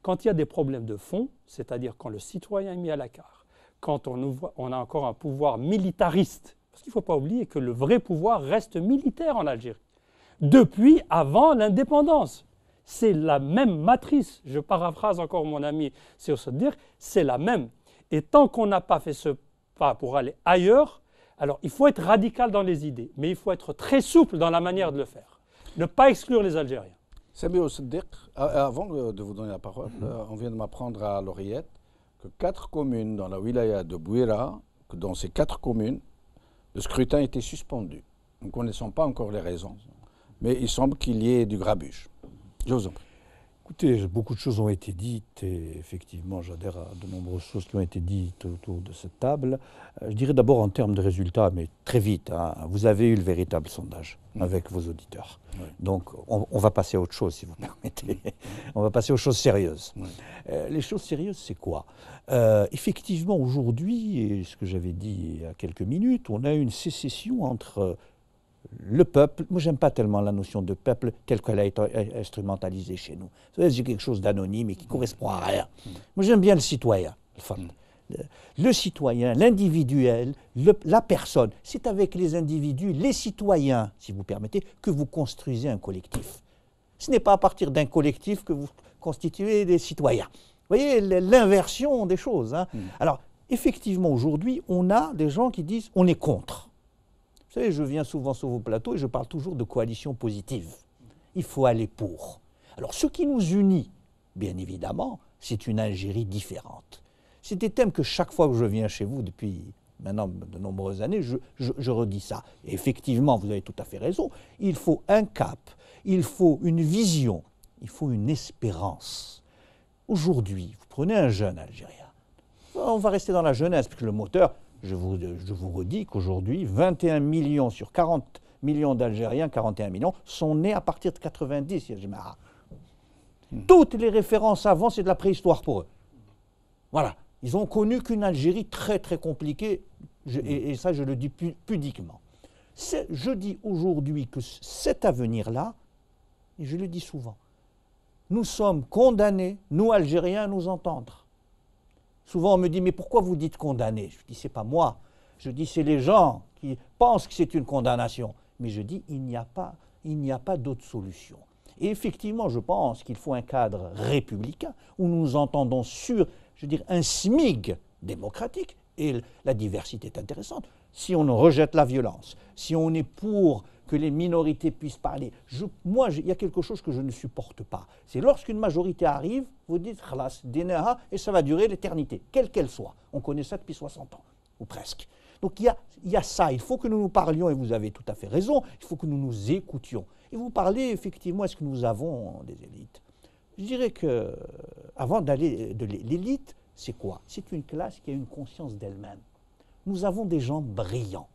Quand il y a des problèmes de fond, c'est-à-dire quand le citoyen est mis à l'écart, quand on a encore un pouvoir militariste, parce qu'il ne faut pas oublier que le vrai pouvoir reste militaire en Algérie, depuis avant l'indépendance. C'est la même matrice. Je paraphrase encore mon ami Oussedir, c'est la même. Et tant qu'on n'a pas fait ce pas pour aller ailleurs, alors il faut être radical dans les idées, mais il faut être très souple dans la manière de le faire. Ne pas exclure les Algériens. Sami Oussedir, avant de vous donner la parole, on vient de m'apprendre à l'oreillette que 4 communes dans la wilaya de Bouira, que dans ces 4 communes, le scrutin était suspendu. Nous ne connaissons pas encore les raisons, mais il semble qu'il y ait du grabuge. Je vous en prie. Écoutez, beaucoup de choses ont été dites et effectivement, j'adhère à de nombreuses choses qui ont été dites autour de cette table. Je dirais d'abord en termes de résultats, mais très vite, hein, vous avez eu le véritable sondage avec vos auditeurs. Oui. Donc, on va passer à autre chose, si vous permettez. On va passer aux choses sérieuses. Oui. Les choses sérieuses, c'est quoi? Effectivement, aujourd'hui, et ce que j'avais dit il y a quelques minutes, on a une sécession entre le peuple. Moi, j'aime pas tellement la notion de peuple telle qu'elle a été instrumentalisée chez nous. C'est quelque chose d'anonyme et qui correspond à rien. Moi, j'aime bien le citoyen. Le citoyen, l'individuel, la personne. C'est avec les individus, les citoyens, si vous permettez, que vous construisez un collectif. Ce n'est pas à partir d'un collectif que vous constituez des citoyens. Vous voyez l'inversion des choses. Hein. Alors, effectivement, aujourd'hui, on a des gens qui disent on est contre. Vous savez, je viens souvent sur vos plateaux et je parle toujours de coalition positive. Il faut aller pour. Alors, ce qui nous unit, bien évidemment, c'est une Algérie différente. C'est des thèmes que chaque fois que je viens chez vous, depuis maintenant de nombreuses années, je redis ça. Et effectivement, vous avez tout à fait raison, il faut un cap, il faut une vision, il faut une espérance. Aujourd'hui, vous prenez un jeune Algérien, on va rester dans la jeunesse, parce que le moteur... Je vous redis qu'aujourd'hui, 21 millions sur 40 millions d'Algériens, 41 millions, sont nés à partir de 90. Toutes les références avant, c'est de la préhistoire pour eux. Voilà. Ils ont connu qu'une Algérie très très compliquée, et ça je le dis pudiquement. Je dis aujourd'hui que cet avenir-là, et je le dis souvent, nous sommes condamnés, nous Algériens, à nous entendre. Souvent on me dit, mais pourquoi vous dites condamnés? Je dis, c'est pas moi. Je dis, c'est les gens qui pensent que c'est une condamnation. Mais je dis, il n'y a pas d'autre solution. Et effectivement, je pense qu'il faut un cadre républicain où nous nous entendons sur, je veux dire, un SMIG démocratique. Et la diversité est intéressante. Si on rejette la violence, si on est pour que les minorités puissent parler, moi, il y a quelque chose que je ne supporte pas. C'est lorsqu'une majorité arrive, vous dites « khalas, dinaha » et ça va durer l'éternité, quelle qu'elle soit. On connaît ça depuis 60 ans, ou presque. Donc il y a ça, il faut que nous nous parlions, et vous avez tout à fait raison, il faut que nous nous écoutions. Et vous parlez effectivement, est-ce que nous avons des élites? Je dirais que, avant d'aller de l'élite, c'est quoi? C'est une classe qui a une conscience d'elle-même. Nous avons des gens brillants.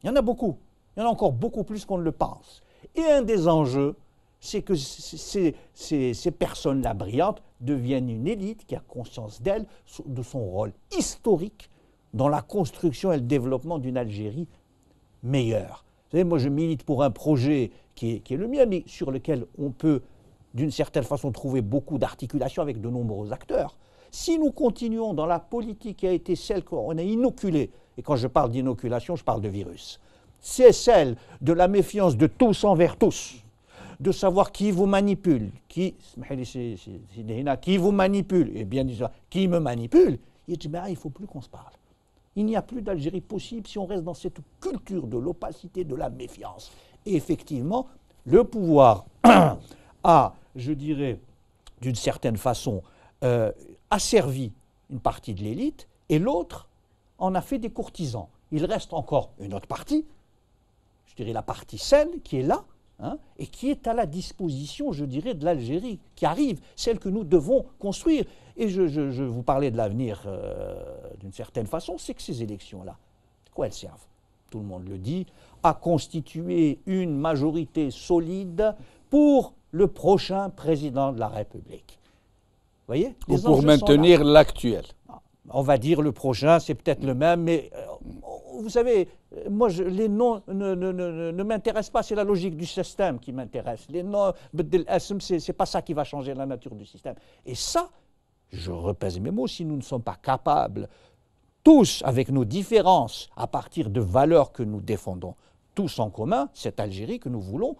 Il y en a beaucoup. Il y en a encore beaucoup plus qu'on ne le pense. Et un des enjeux, c'est que ces personnes-là brillantes deviennent une élite qui a conscience d'elle, de son rôle historique dans la construction et le développement d'une Algérie meilleure. Vous savez, moi je milite pour un projet qui est le mien, mais sur lequel on peut d'une certaine façon trouver beaucoup d'articulation avec de nombreux acteurs. Si nous continuons dans la politique qui a été celle qu'on a inoculée, et quand je parle d'inoculation, je parle de virus, c'est celle de la méfiance de tous envers tous, de savoir qui vous manipule, qui vous manipule, et bien sûr, qui me manipule, il ne faut plus qu'on se parle. Il n'y a plus d'Algérie possible si on reste dans cette culture de l'opacité, de la méfiance. Et effectivement, le pouvoir a, je dirais, d'une certaine façon, asservi une partie de l'élite, et l'autre en a fait des courtisans. Il reste encore une autre partie, je dirais la partie saine, qui est là, hein, et qui est à la disposition, je dirais, de l'Algérie, qui arrive, celle que nous devons construire. Et je vous parlais de l'avenir d'une certaine façon, c'est que ces élections-là, à quoi elles servent? Tout le monde le dit, à constituer une majorité solide pour le prochain président de la République. Vous voyez? Ou pour maintenir l'actuel. On va dire le prochain, c'est peut-être le même, mais vous savez, moi, les noms ne m'intéressent pas, c'est la logique du système qui m'intéresse. Les noms, c'est pas ça qui va changer la nature du système. Et ça, je repèse mes mots, si nous ne sommes pas capables, tous, avec nos différences, à partir de valeurs que nous défendons tous en commun, cette Algérie que nous voulons,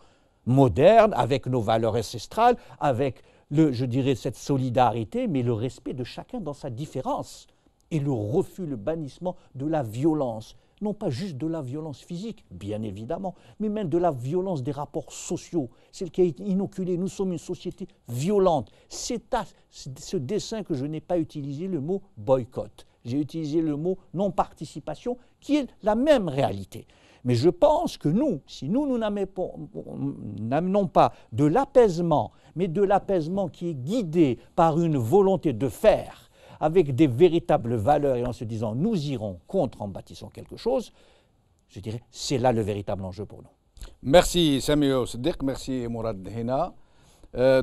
moderne, avec nos valeurs ancestrales, avec, je dirais, cette solidarité, mais le respect de chacun dans sa différence, et le refus, le bannissement de la violence. Non pas juste de la violence physique, bien évidemment, mais même de la violence des rapports sociaux, celle qui a été inoculée. Nous sommes une société violente. C'est à ce dessein que je n'ai pas utilisé le mot boycott. J'ai utilisé le mot non-participation, qui est la même réalité. Mais je pense que nous, si nous n'amenons pas de l'apaisement, mais de l'apaisement qui est guidé par une volonté de faire, avec des véritables valeurs et en se disant nous irons contre en bâtissant quelque chose, je dirais c'est là le véritable enjeu pour nous. Merci Samuel Siddiq, merci Mourad Hina.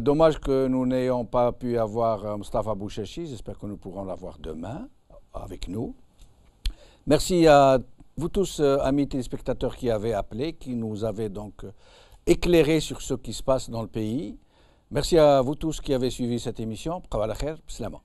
Dommage que nous n'ayons pas pu avoir Moustapha Bouchachi, j'espère que nous pourrons l'avoir demain avec nous. Merci à vous tous, amis téléspectateurs qui avez appelé, qui nous avez donc éclairé sur ce qui se passe dans le pays. Merci à vous tous qui avez suivi cette émission. Bqaw ala khair, bislama.